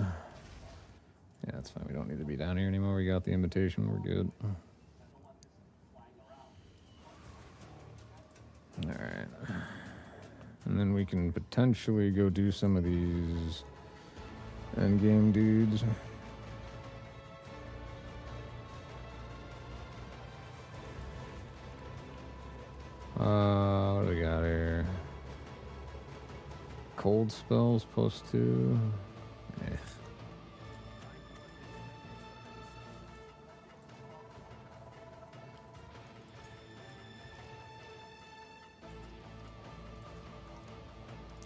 Yeah, that's fine. We don't need to be down here anymore. We got the invitation. We're good. Alright. And then we can potentially go do some of these endgame dudes. What do we got here? Cold spells +2.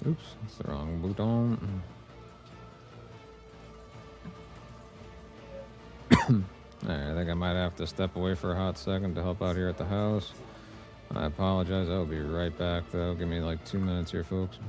Oops, that's the wrong bouton. Alright, I think I might have to step away for a hot second to help out here at the house. I apologize. I'll be right back, though. Give me like 2 minutes here, folks.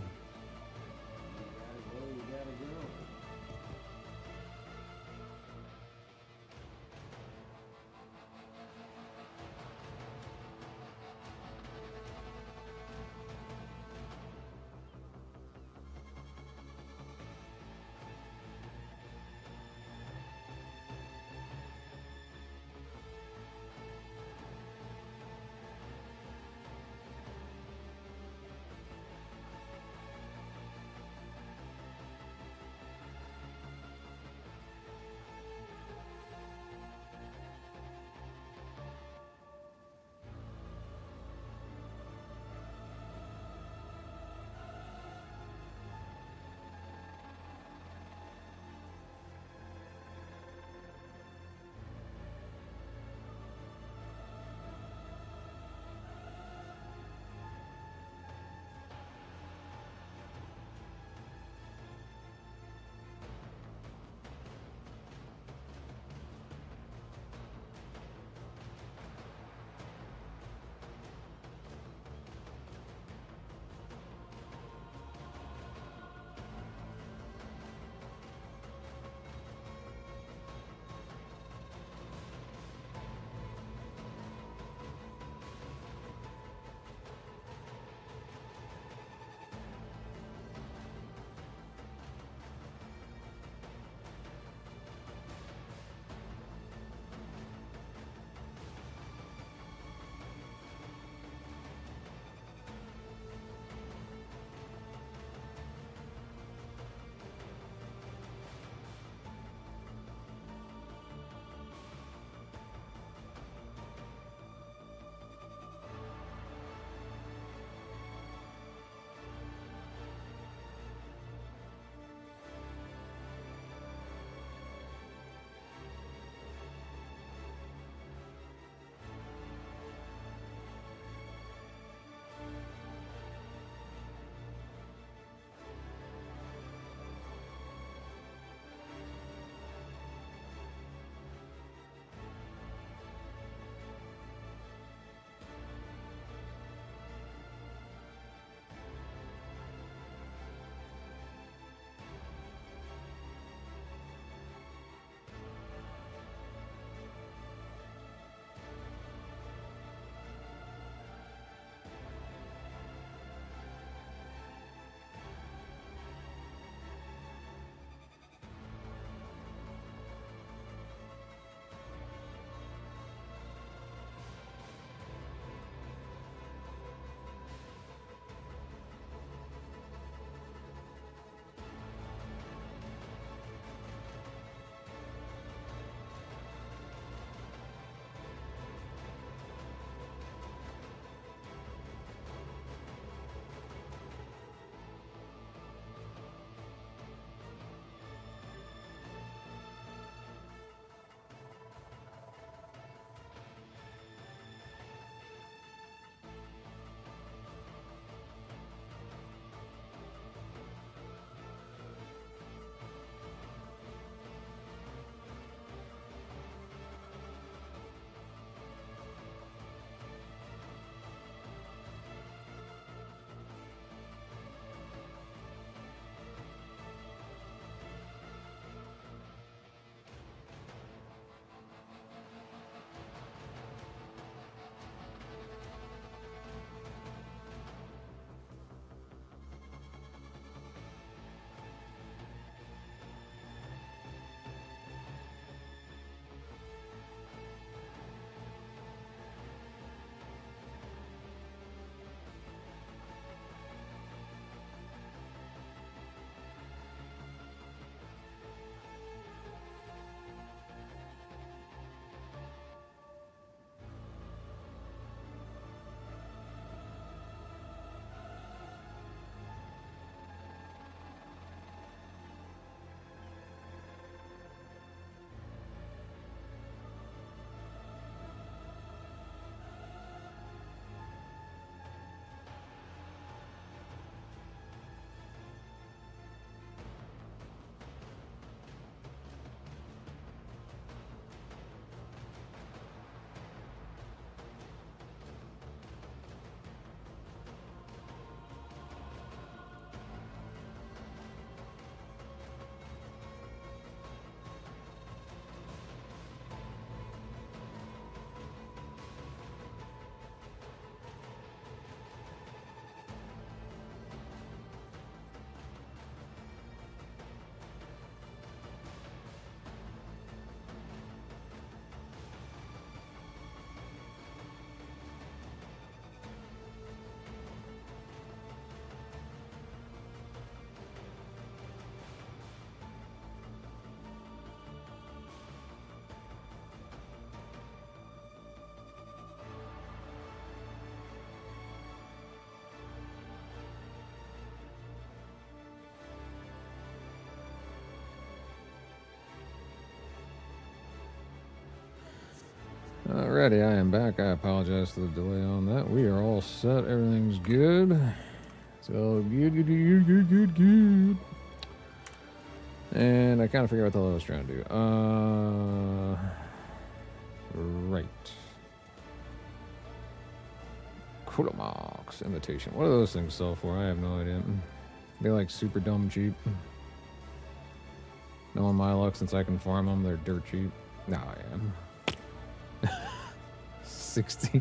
Alrighty, I am back. I apologize for the delay on that. We are all set. Everything's good. It's all good. And I kind of forget what the hell I was trying to do. Right. Kudamox invitation. What do those things sell for? I have no idea. They're like super dumb cheap. Knowing my luck, since I can farm them, they're dirt cheap. No, I am. 16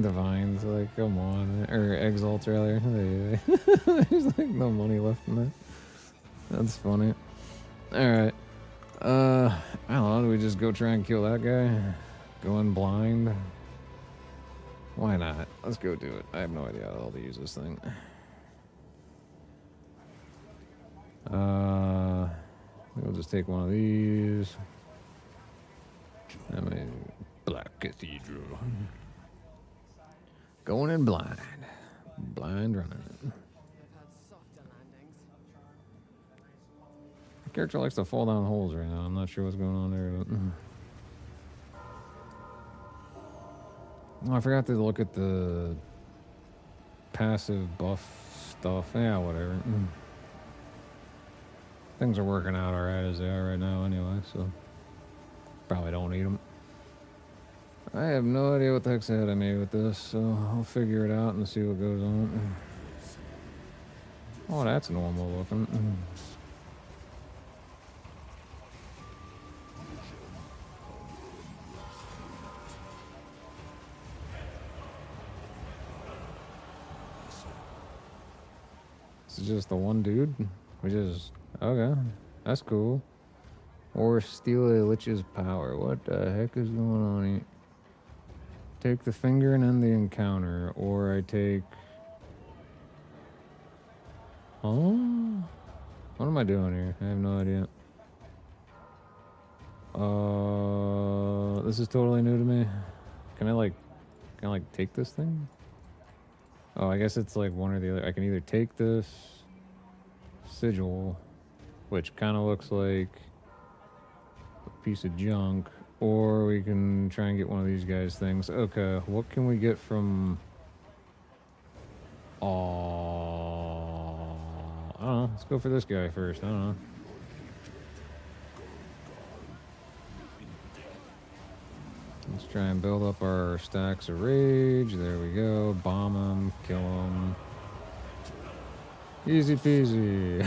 divines. Like, come on. Or exalts, rather. There's like no money left in that. That's funny. Alright. I don't know. Do we just go try and kill that guy? Going blind? Why not? Let's go do it. I have no idea how to use this thing. We'll just take one of these. I mean, Black Cathedral. Going in blind. Blind running. The character likes to fall down holes right now. I'm not sure what's going on there. But... Oh, I forgot to look at the passive buff stuff. Yeah, whatever. Things are working out alright as they are right now anyway, so probably don't need them. I have no idea what the heck's ahead of me with this, so I'll figure it out and see what goes on. Oh, that's normal looking. This is just the one dude? We just... Okay, that's cool. Or steal a lich's power. What the heck is going on here? Take the finger and end the encounter. Or I take... Oh? What am I doing here? I have no idea. This is totally new to me. Can I take this thing? Oh, I guess it's like one or the other. I can either take this sigil, which kind of looks like a piece of junk, or we can try and get one of these guys' things. Okay, what can we get from... I don't know. Let's go for this guy first. I don't know. Let's try and build up our stacks of rage. There we go. Bomb him. Kill him. Easy peasy.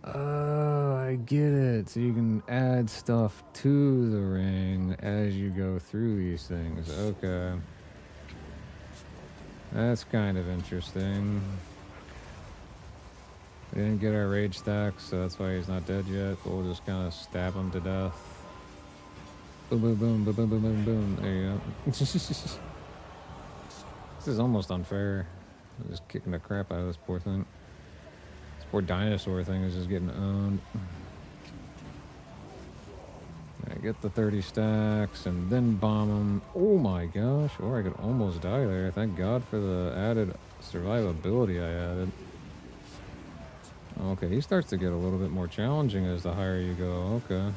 Oh, I get it. So you can add stuff to the ring as you go through these things. Okay. That's kind of interesting. We didn't get our rage stacks, so that's why he's not dead yet. But we'll just kind of stab him to death. Boom, boom, boom, boom, boom, boom, boom, boom. There you go. This is almost unfair. I'm just kicking the crap out of this poor thing. This poor dinosaur thing is just getting owned. I get the 30 stacks and then bomb him. Oh my gosh. Or I could almost die there. Thank God for the added survivability I added. Okay, he starts to get a little bit more challenging as the higher you go. Okay.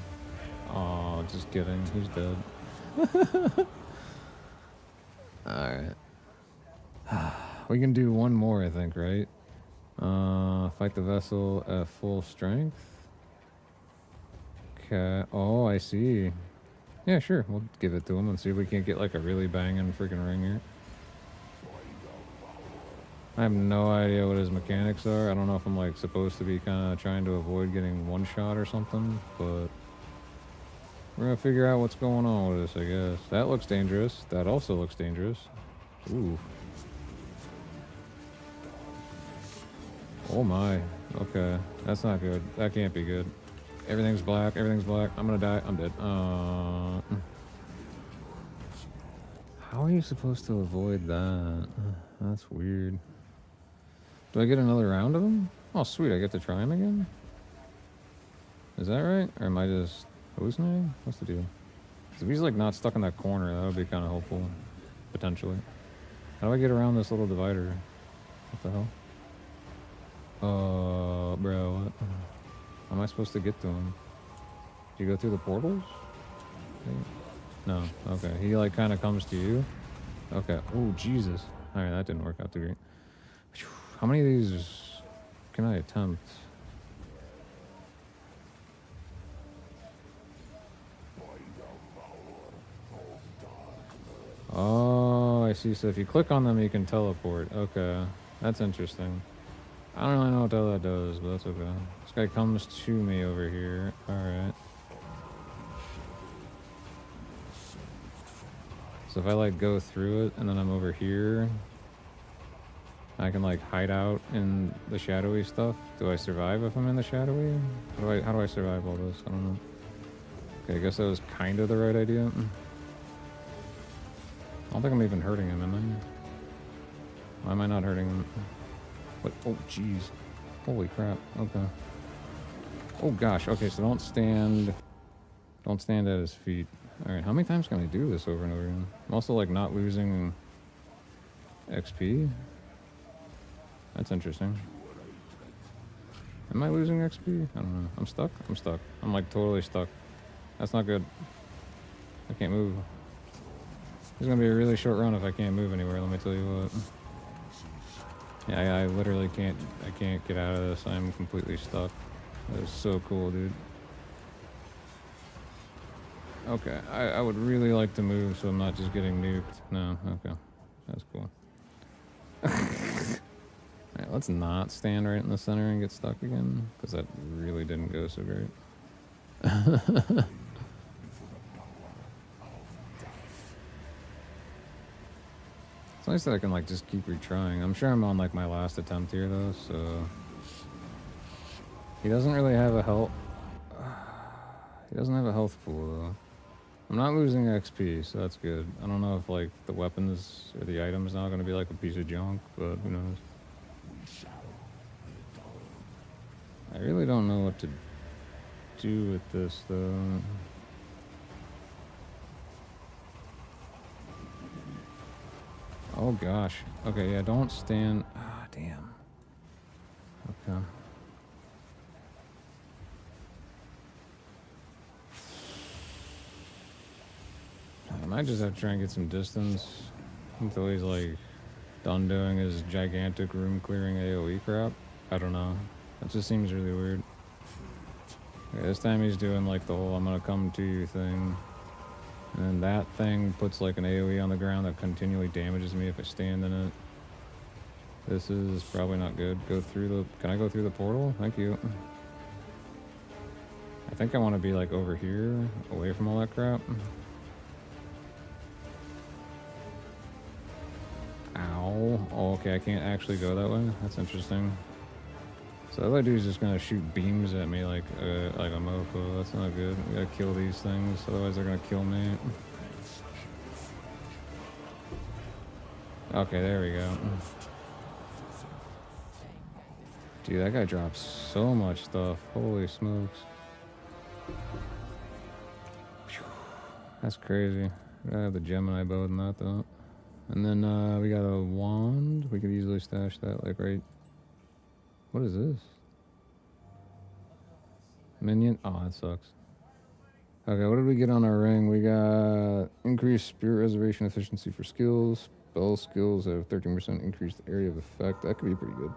Oh, just kidding. He's dead. Alright. We can do one more, I think, right? Fight the vessel at full strength. Okay. Oh, I see. Yeah, sure. We'll give it to him and see if we can't get like a really banging freaking ring here. I have no idea what his mechanics are. I don't know if I'm like supposed to be kind of trying to avoid getting one shot or something, but we're gonna figure out what's going on with this, I guess. That looks dangerous. That also looks dangerous. Ooh. Oh my. Okay. That's not good. That can't be good. Everything's black. Everything's black. I'm gonna die. I'm dead. How are you supposed to avoid that? That's weird. Do I get another round of him? Oh, sweet. I get to try him again? Is that right? Or am I just hallucinating? What's the deal? If he's like not stuck in that corner, that would be kind of helpful. Potentially. How do I get around this little divider? What the hell? Bro, what? How am I supposed to get to him? Do you go through the portals? No. Okay. He like kind of comes to you. Okay. Oh Jesus. All right, that didn't work out too great. How many of these can I attempt? Oh, I see. So if you click on them, you can teleport. Okay, that's interesting. I don't really know what the hell that does, but that's okay. This guy comes to me over here. All right. So if I like go through it and then I'm over here, I can like hide out in the shadowy stuff. Do I survive if I'm in the shadowy? How do I survive all this? I don't know. Okay, I guess that was kind of the right idea. I don't think I'm even hurting him, am I? Why am I not hurting him? What? Oh, jeez. Holy crap. Okay. Oh gosh. Okay, so don't stand at his feet. All right. How many times can I do this over and over again? I'm also like not losing XP. That's interesting. Am I losing XP? I don't know. I'm stuck. I'm like totally stuck. That's not good. I can't move. It's gonna be a really short run if I can't move anywhere, let me tell you what. Yeah, I literally can't, I can't get out of this. I'm completely stuck. That is so cool, dude. Okay, I would really like to move so I'm not just getting nuked. No, okay. That's cool. Alright, let's not stand right in the center and get stuck again, because that really didn't go so great. It's nice that I can like just keep retrying. I'm sure I'm on like my last attempt here though, so he doesn't really have a health. He doesn't have a health pool though. I'm not losing XP, so that's good. I don't know if like the weapons or the items now going to be like a piece of junk, but who knows. I really don't know what to do with this though. Oh gosh. Okay, yeah, don't stand. Ah, damn. Okay. I might just have to try and get some distance until he's like done doing his gigantic room clearing AoE crap. I don't know. That just seems really weird. Okay, this time he's doing like the whole I'm gonna come to you thing. And then that thing puts like an AoE on the ground that continually damages me if I stand in it. This is probably not good. Go through the... Can I go through the portal? Thank you. I think I want to be like over here, away from all that crap. Ow. Oh, okay, I can't actually go that way. That's interesting. So the other dude's just gonna shoot beams at me like a mofo. That's not good. We gotta kill these things, otherwise they're gonna kill me. Okay, there we go. Dude, that guy drops so much stuff. Holy smokes. That's crazy. I have the Gemini bow and that though. And then we got a wand. We could easily stash that like right... What is this? Minion? Oh, that sucks. Okay, what did we get on our ring? We got increased spirit reservation efficiency for skills. Spell skills have 13% increased area of effect. That could be pretty good.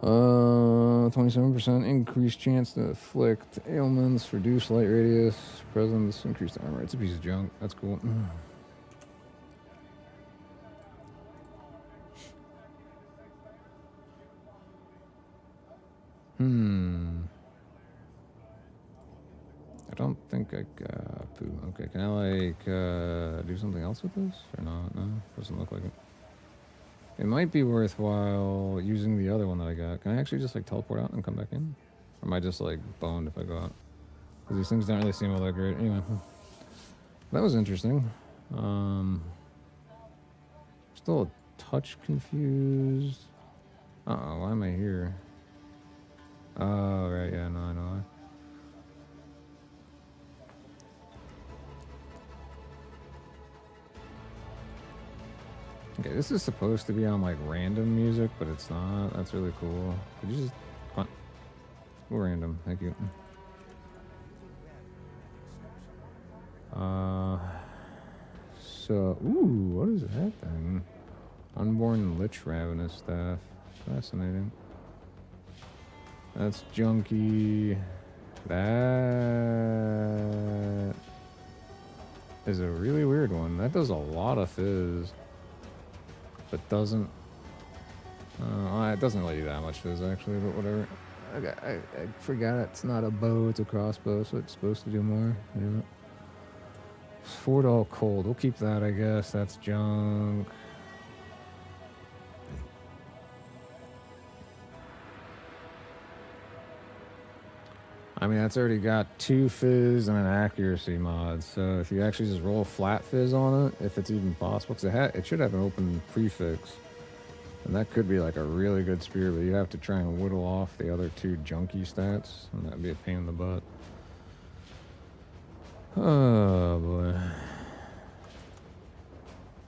27% increased chance to afflict ailments, reduce light radius, presence, increased armor. It's a piece of junk. That's cool. I don't think I got poo. Okay, can I like do something else with this or not? No, doesn't look like it. It might be worthwhile using the other one that I got. Can I actually just like teleport out and come back in? Or am I just like boned if I go out? Because these things don't really seem all that great. Anyway, that was interesting. Still a touch confused. Uh-oh, why am I here? Oh, right, yeah, no, I know. Okay, this is supposed to be on like random music, but it's not. That's really cool. Could you just... Come on. Go random, thank you. So, ooh, what is that thing? Unborn Lich Ravenous Staff. Fascinating. That's junky. That is a really weird one. That does a lot of fizz, but doesn't. It doesn't really do that much fizz actually, but whatever. I forgot it's not a bow, it's a crossbow, so it's supposed to do more. Yeah. Fort all cold. We'll keep that, I guess. That's junk. I mean, that's already got 2 fizz and an accuracy mod. So if you actually just roll flat fizz on it, if it's even possible, because it should have an open prefix. And that could be like a really good spear, but you have to try and whittle off the other 2 junky stats, and that'd be a pain in the butt. Oh boy.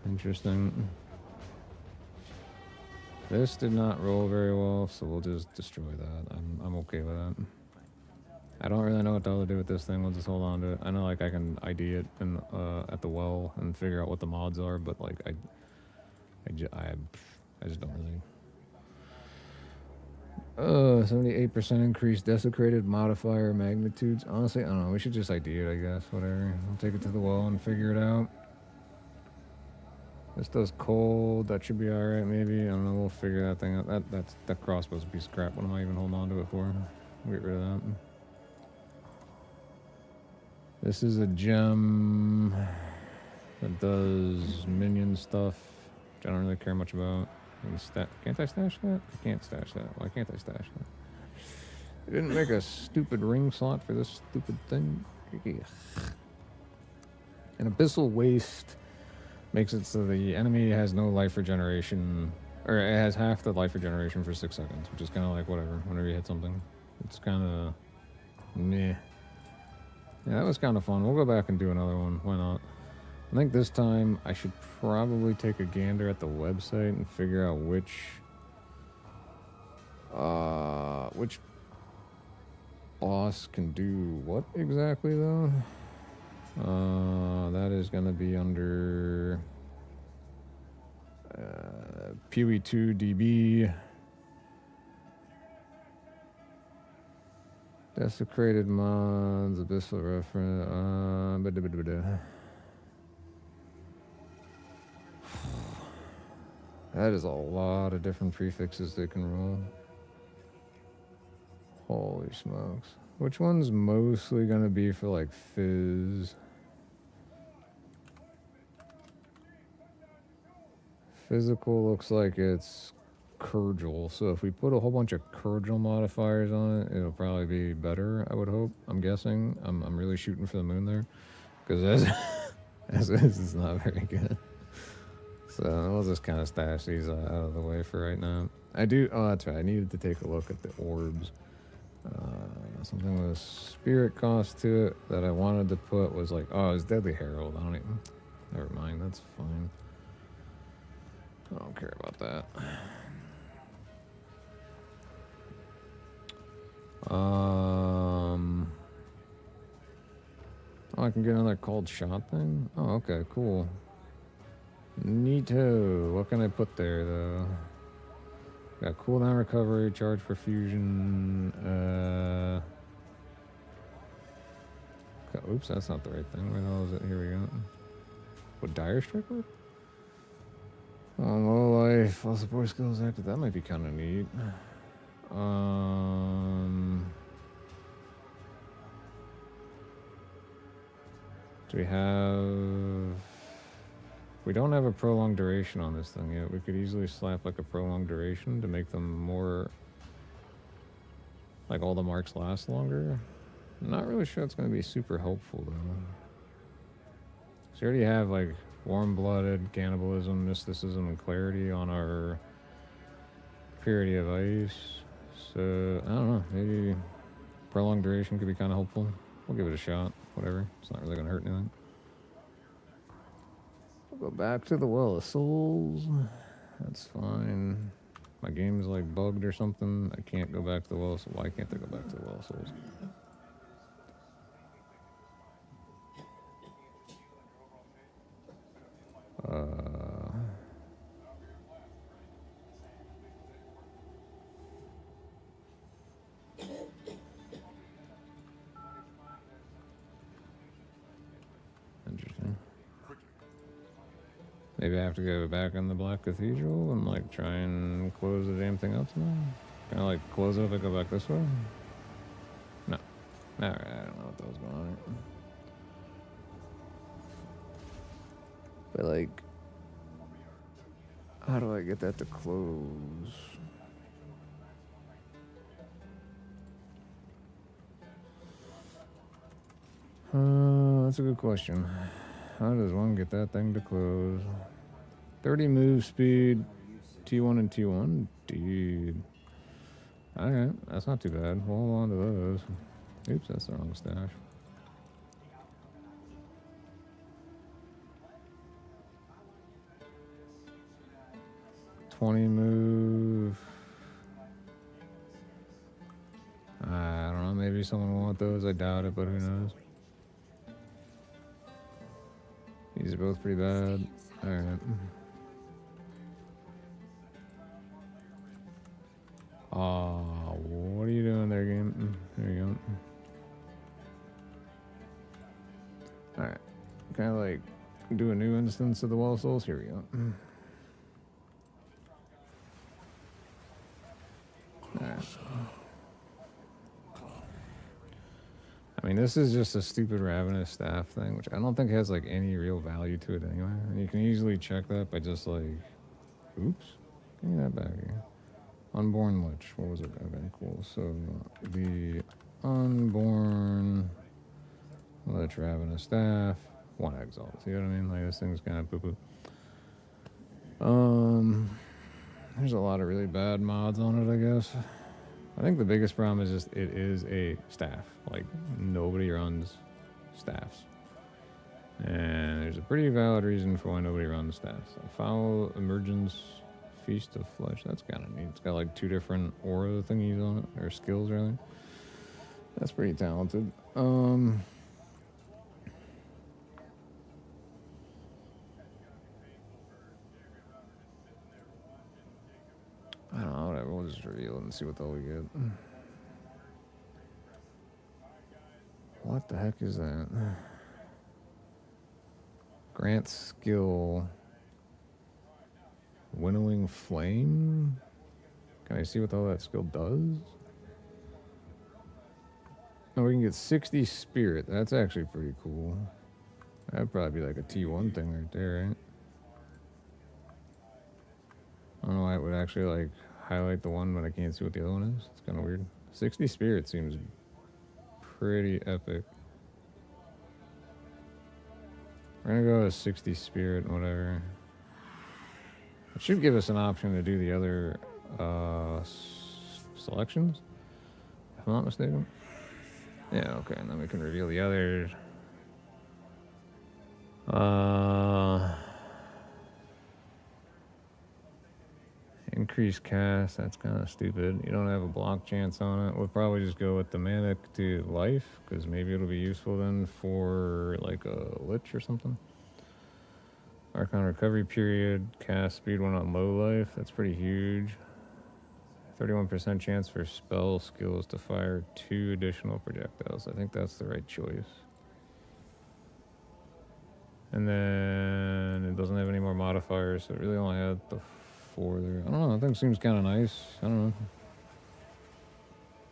Interesting. This did not roll very well, so we'll just destroy that. I'm okay with that. I don't really know what the hell to do with this thing. We'll just hold on to it. I know like I can ID it in, at the well and figure out what the mods are, but like I just don't really. 78% increase desecrated modifier magnitudes. Honestly, I don't know. We should just ID it, I guess. Whatever. I'll take it to the well and figure it out. This does cold. That should be alright, maybe. I don't know. We'll figure that thing out. That crossbow's a piece of crap. What am I even holding on to it for? Get rid of that. This is a gem that does minion stuff, which I don't really care much about. Can't I stash that? I can't stash that. Why can't I stash that? They didn't make a stupid ring slot for this stupid thing. An abyssal waste makes it so the enemy has no life regeneration, or it has half the life regeneration for 6 seconds, which is kind of like whatever. Whenever you hit something, it's kind of meh. Yeah, that was kind of fun. We'll go back and do another one. Why not? I think this time I should probably take a gander at the website and figure out which boss can do what exactly, though. That is going to be under PoE2 DB. Desecrated mods, abyssal reference. That is a lot of different prefixes they can roll. Holy smokes. Which one's mostly gonna be for like fizz? Physical looks like it's Cordial, so if we put a whole bunch of cordial modifiers on it, it'll probably be better, I would hope. I'm guessing. I'm really shooting for the moon there, because as is, it's not very good. So we'll just kind of stash these out of the way for right now. Oh, that's right, I needed to take a look at the orbs. Something with a spirit cost to it that I wanted to put was like, oh, it's Deadly Herald. I don't even, never mind, that's fine. I don't care about that. Oh, I can get another cold shot thing? Oh, okay, cool. Neato. What can I put there, though? Got cooldown recovery, charge perfusion, oops, that's not the right thing. Where the hell is it? Here we go. What, Dire Strike work? Low life, all support skills active. That might be kind of neat. Do we have... We don't have a prolonged duration on this thing yet. We could easily slap like a prolonged duration to make them more... Like all the marks last longer. I'm not really sure it's going to be super helpful though. So we already have like warm-blooded, cannibalism, mysticism, and clarity on our purity of ice. So I don't know, maybe prolonged duration could be kind of helpful. We'll give it a shot. Whatever. It's not really going to hurt anything. We'll go back to the Well of Souls. That's fine. My game's like bugged or something. I can't go back to the Well of Souls. Why can't I go back to the Well of Souls? Maybe I have to go back in the Black Cathedral and like try and close the damn thing up tonight. Can I like close it if I go back this way? No. Alright, I don't know what that was going on here. But like, how do I get that to close? That's a good question. How does one get that thing to close? 30 move speed, T1 and T1? Dude. Alright, that's not too bad. We'll hold on to those. Oops, that's the wrong stash. 20 move. I don't know, maybe someone will want those. I doubt it, but who knows. These are both pretty bad. Alright. Aw, what are you doing there, game? There you go. Alright. Can I, like, do a new instance of the Wall of Souls? Here we go. Alright. I mean, this is just a stupid Ravenous Staff thing, which I don't think has, like, any real value to it anyway. And you can easily check that by just, like... Oops. Give me that back here. Unborn Lich. What was it? Okay, cool. So, the Unborn Lich Ravenous Staff. 1 Exile. See what I mean? Like, this thing's kind of poo-poo. There's a lot of really bad mods on it, I guess. I think the biggest problem is just it is a staff. Like, nobody runs staffs. And there's a pretty valid reason for why nobody runs staffs. Foul Emergence, Feast of Flesh. That's kind of neat. It's got like 2 different aura thingies on it, or skills, really. That's pretty talented. I don't know, whatever. We'll just reveal it and see what the hell we get. What the heck is that? Grant skill. Winnowing Flame? Can I see what the hell that skill does? Oh, we can get 60 Spirit. That's actually pretty cool. That'd probably be like a T1 thing right there, right? I don't know why it would actually like highlight the one, but I can't see what the other one is. It's kind of weird. 60 Spirit seems pretty epic. We're gonna go with 60 Spirit, whatever. It should give us an option to do the other selections, if I'm not mistaken. Yeah, okay, and then we can reveal the others. Increase cast, that's kind of stupid. You don't have a block chance on it. We'll probably just go with the Manic to life, because maybe it'll be useful then for like a Lich or something. Archon recovery period, cast speed 1 on low life, that's pretty huge. 31% chance for spell skills to fire 2 additional projectiles. I think that's the right choice. And then it doesn't have any more modifiers, so it really only had the 4 there. I don't know, that thing seems kind of nice. I don't know.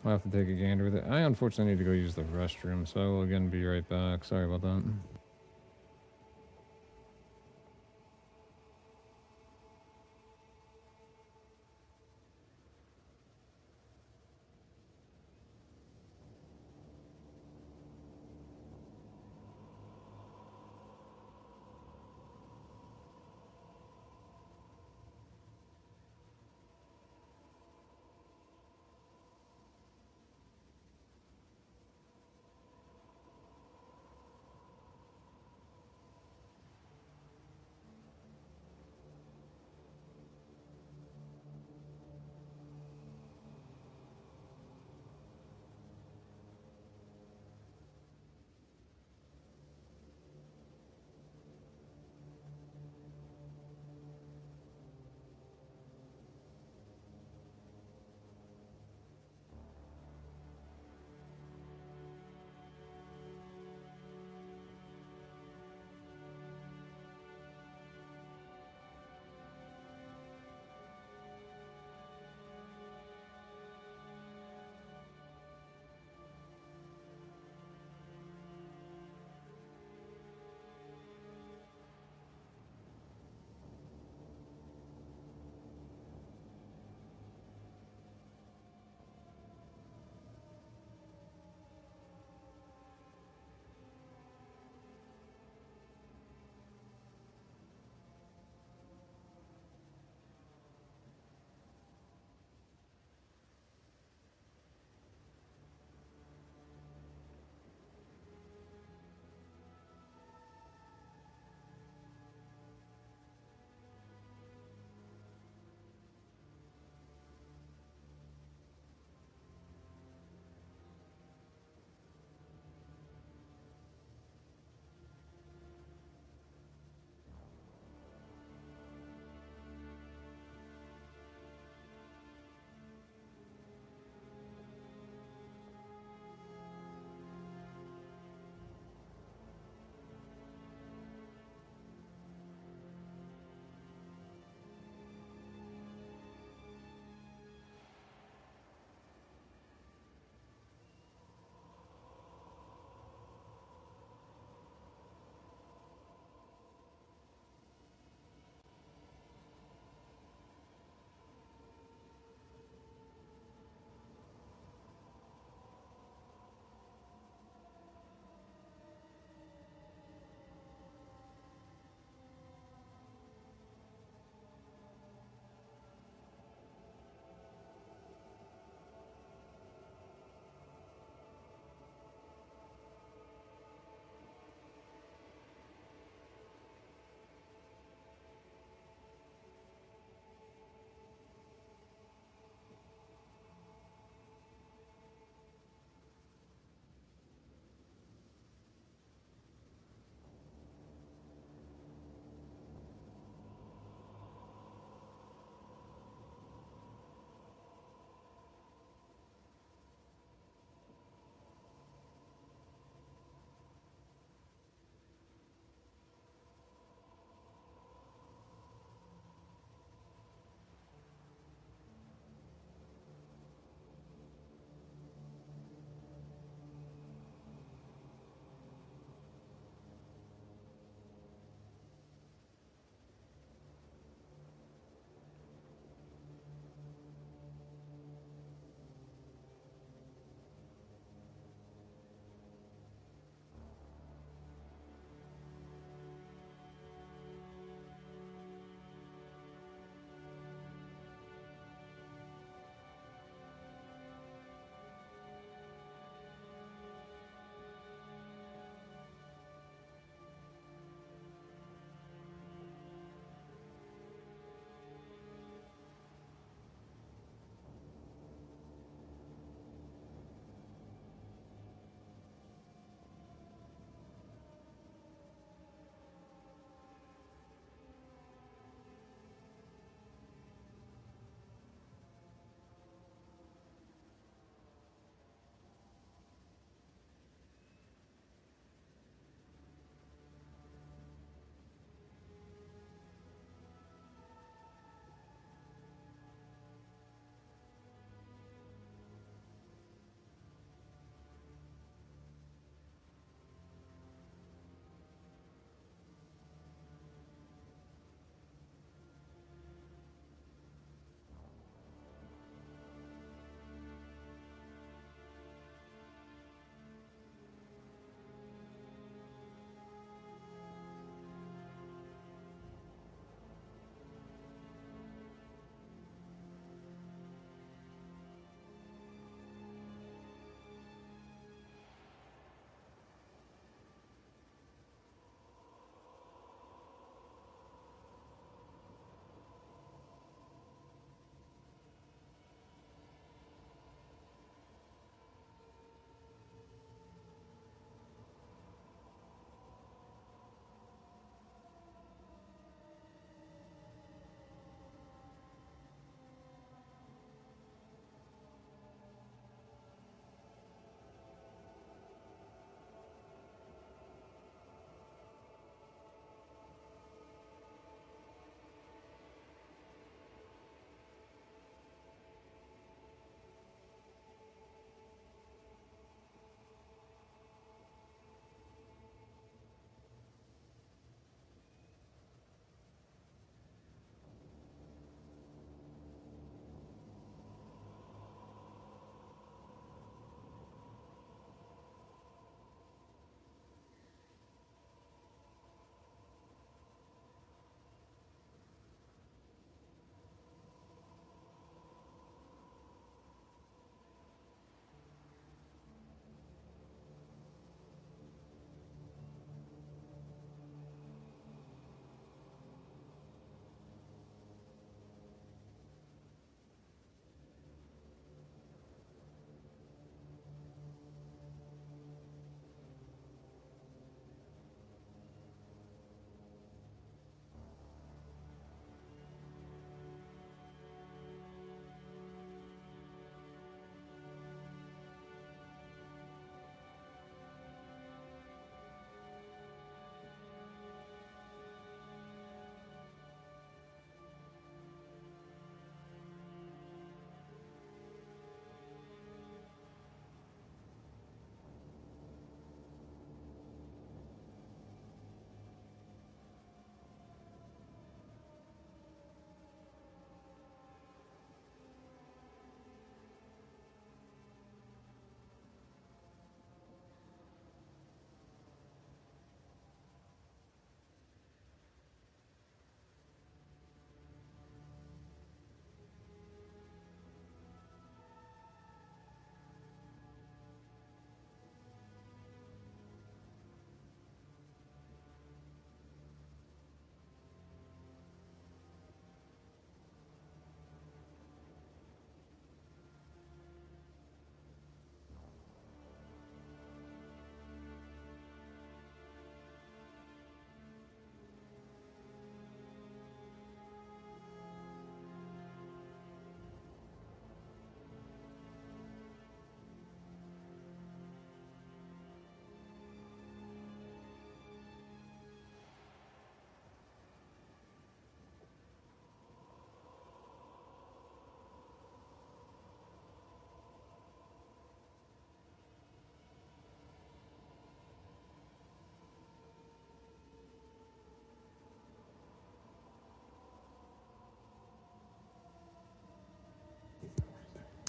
I'll have to take a gander with it. I unfortunately need to go use the restroom, so I will again be right back. Sorry about that.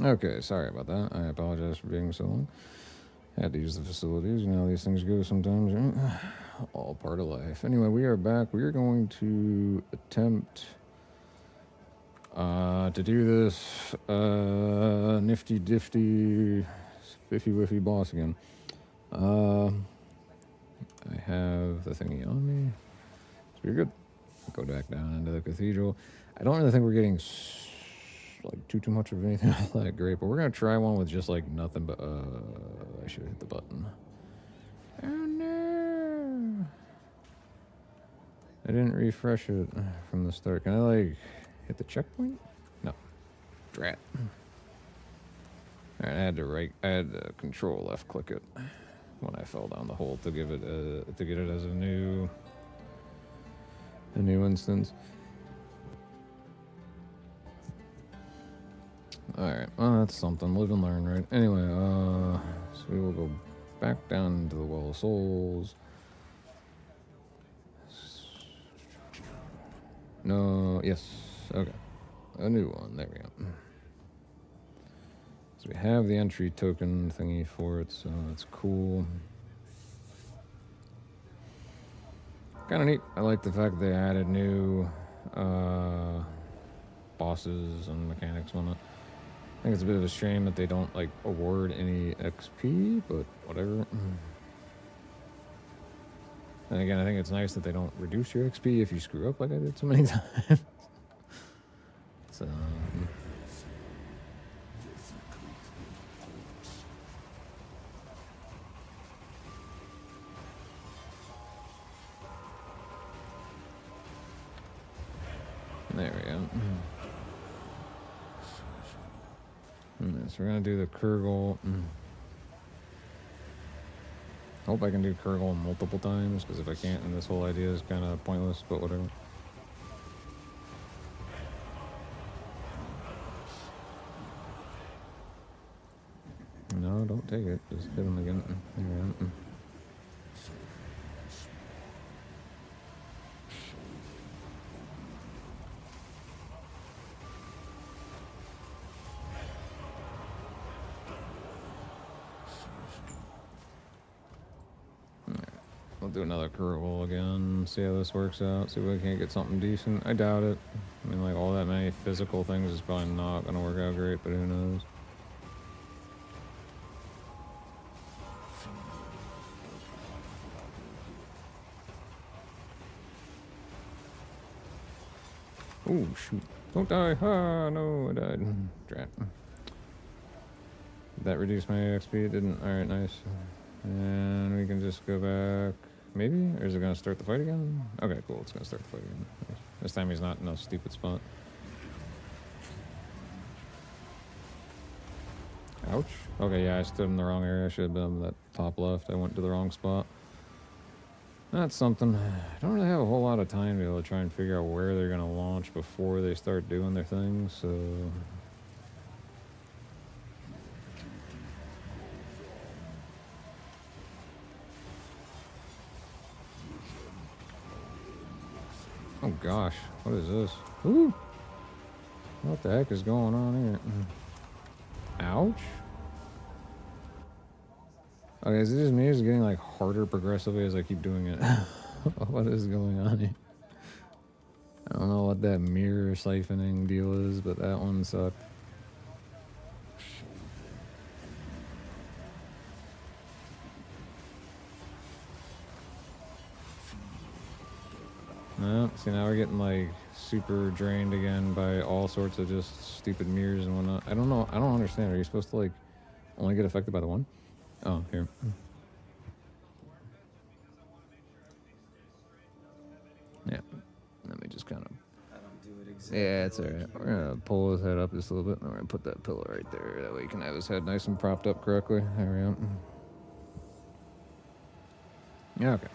Okay, sorry about that. I apologize for being so long. Had to use the facilities. You know how these things go sometimes, right? All part of life. Anyway, we are back. We are going to attempt to do this nifty difty spiffy wiffy boss again. I have the thingy on me. So you're good. Go back down into the cathedral. I don't really think we're getting like too much of anything all that great, but we're gonna try one with just like nothing but I should hit the button. Oh no! I didn't refresh it from the start. Can I like hit the checkpoint? No. Drat. Alright, I had to control left click it when I fell down the hole to give it to get it as a new instance. Alright, well that's something. Live and learn, right? Anyway, so we will go back down into the Well of Souls. No, yes, okay. A new one, there we go. So we have the entry token thingy for it, so that's cool. Kind of neat. I like the fact they added new bosses and mechanics and whatnot. I think it's a bit of a shame that they don't like award any XP, but whatever. And again, I think it's nice that they don't reduce your XP if you screw up like I did so many times. So there we go. So we're gonna do the Kurgle. Hope I can do Kurgle multiple times, because if I can't, then this whole idea is kind of pointless, but whatever. No, don't take it. Just hit him again. There we go. We'll do another Kurgle again, see how this works out, see if we can't get something decent. I doubt it. I mean, like, all that many physical things is probably not going to work out great, but who knows. Oh, shoot. Don't die. Ah, no, I died. Drat. Did that reduce my XP? It didn't. Alright, nice. And we can just go back. Maybe? Or is it going to start the fight again? Okay, cool. It's going to start the fight again. This time he's not in a stupid spot. Ouch. Okay, yeah, I stood in the wrong area. I should have been on that top left. I went to the wrong spot. That's something. I don't really have a whole lot of time to be able to try and figure out where they're going to launch before they start doing their thing, so... Oh gosh, what is this? Ooh! What the heck is going on here? Ouch! Okay, is it just me or is it getting like harder progressively as I keep doing it? What is going on here? I don't know what that mirror siphoning deal is, but that one sucked. No, see now we're getting like super drained again by all sorts of just stupid mirrors and whatnot. I don't know. I don't understand. Are you supposed to like only get affected by the one? Oh, here. Yeah. Let me just kind of. Yeah, it's alright. We're gonna pull his head up just a little bit, and we're gonna put that pillow right there. That way he can have his head nice and propped up correctly. There we go. Yeah, okay.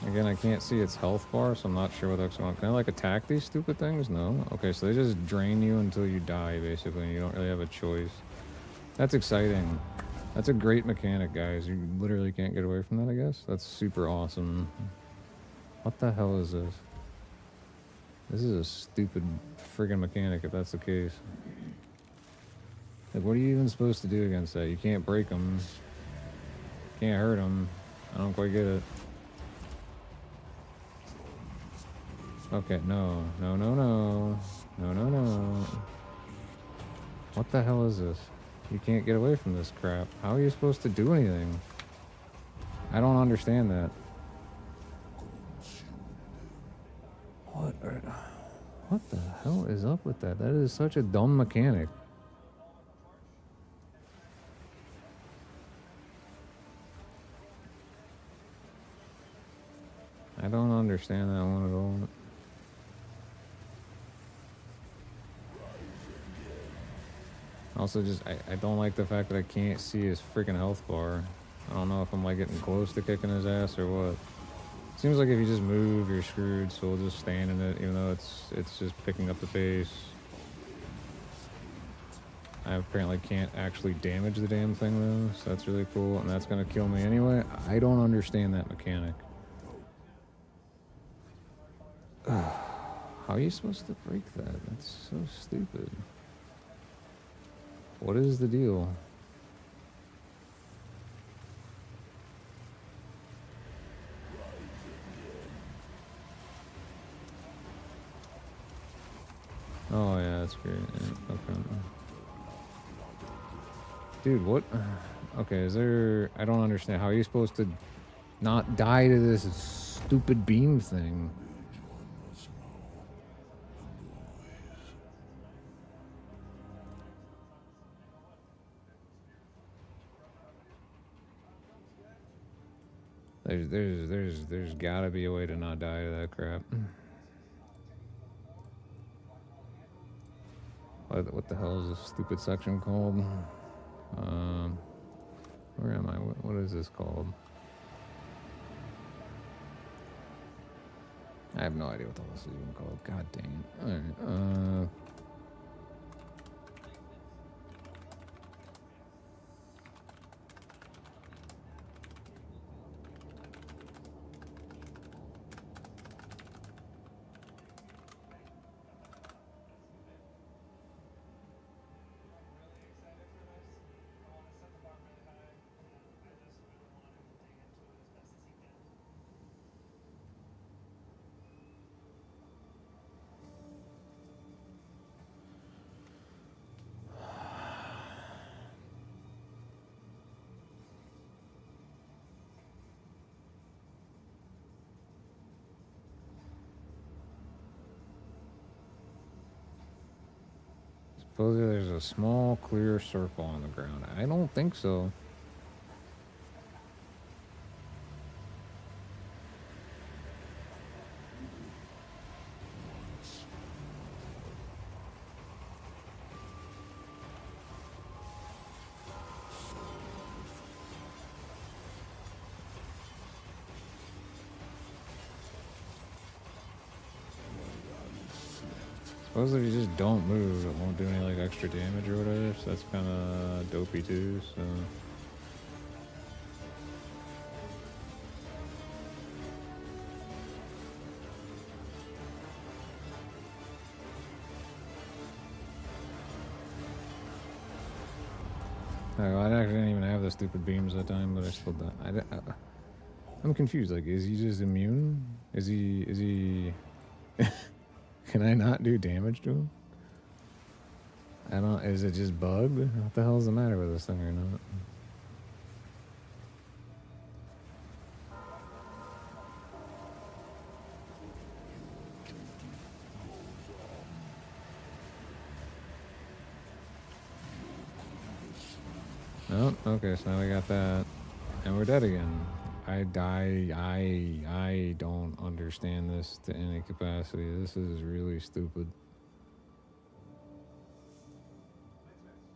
Again, I can't see its health bar, so I'm not sure what that's going on. Can I, like, attack these stupid things? No? Okay, so they just drain you until you die, basically, and you don't really have a choice. That's exciting. That's a great mechanic, guys. You literally can't get away from that, I guess. That's super awesome. What the hell is this? This is a stupid friggin' mechanic, if that's the case. Like, what are you even supposed to do against that? You can't break them. Can't hurt them. I don't quite get it. Okay, no. No, no, no. No, no, no. What the hell is this? You can't get away from this crap. How are you supposed to do anything? I don't understand that. What the hell is up with that? That is such a dumb mechanic. I don't understand that one at all. Also, just, I don't like the fact that I can't see his freaking health bar. I don't know if I'm, like, getting close to kicking his ass or what. Seems like if you just move, you're screwed, so we'll just stand in it, even though it's just picking up the pace. I apparently can't actually damage the damn thing, though, so that's really cool, and that's gonna kill me anyway. I don't understand that mechanic. How are you supposed to break that? That's so stupid. What is the deal? Oh, yeah, that's great. Yeah, okay. Dude, what? Okay, is there... I don't understand. How are you supposed to not die to this stupid beam thing? There's gotta be a way to not die to that crap. What the hell is this stupid section called? Where am I? What is this called? I have no idea what the hell this is even called. God dang it. Alright, Supposedly there's a small clear circle on the ground. I don't think so. Suppose if you just don't move, it won't do any like extra damage or whatever, so that's kind of dopey too, so... I actually didn't even have the stupid beams that time, but I still died. I'm confused, like, is he just immune? Is he... Can I not do damage to him? I don't... Is it just bugged? What the hell's the matter with this thing or not? Oh, okay, so now we got that. And we're dead again. I don't understand this to any capacity. This is really stupid.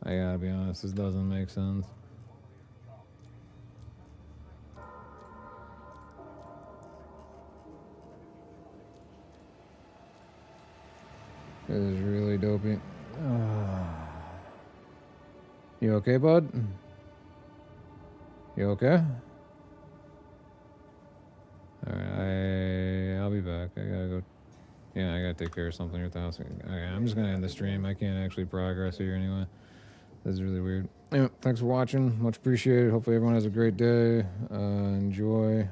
I gotta be honest, this doesn't make sense. This is really dopey. You okay, bud? You okay? Alright, I'll be back. I gotta go. Yeah, I gotta take care of something at the house. Okay, I'm just gonna end the stream. I can't actually progress here anyway. This is really weird. Anyway, thanks for watching. Much appreciated. Hopefully everyone has a great day. Enjoy.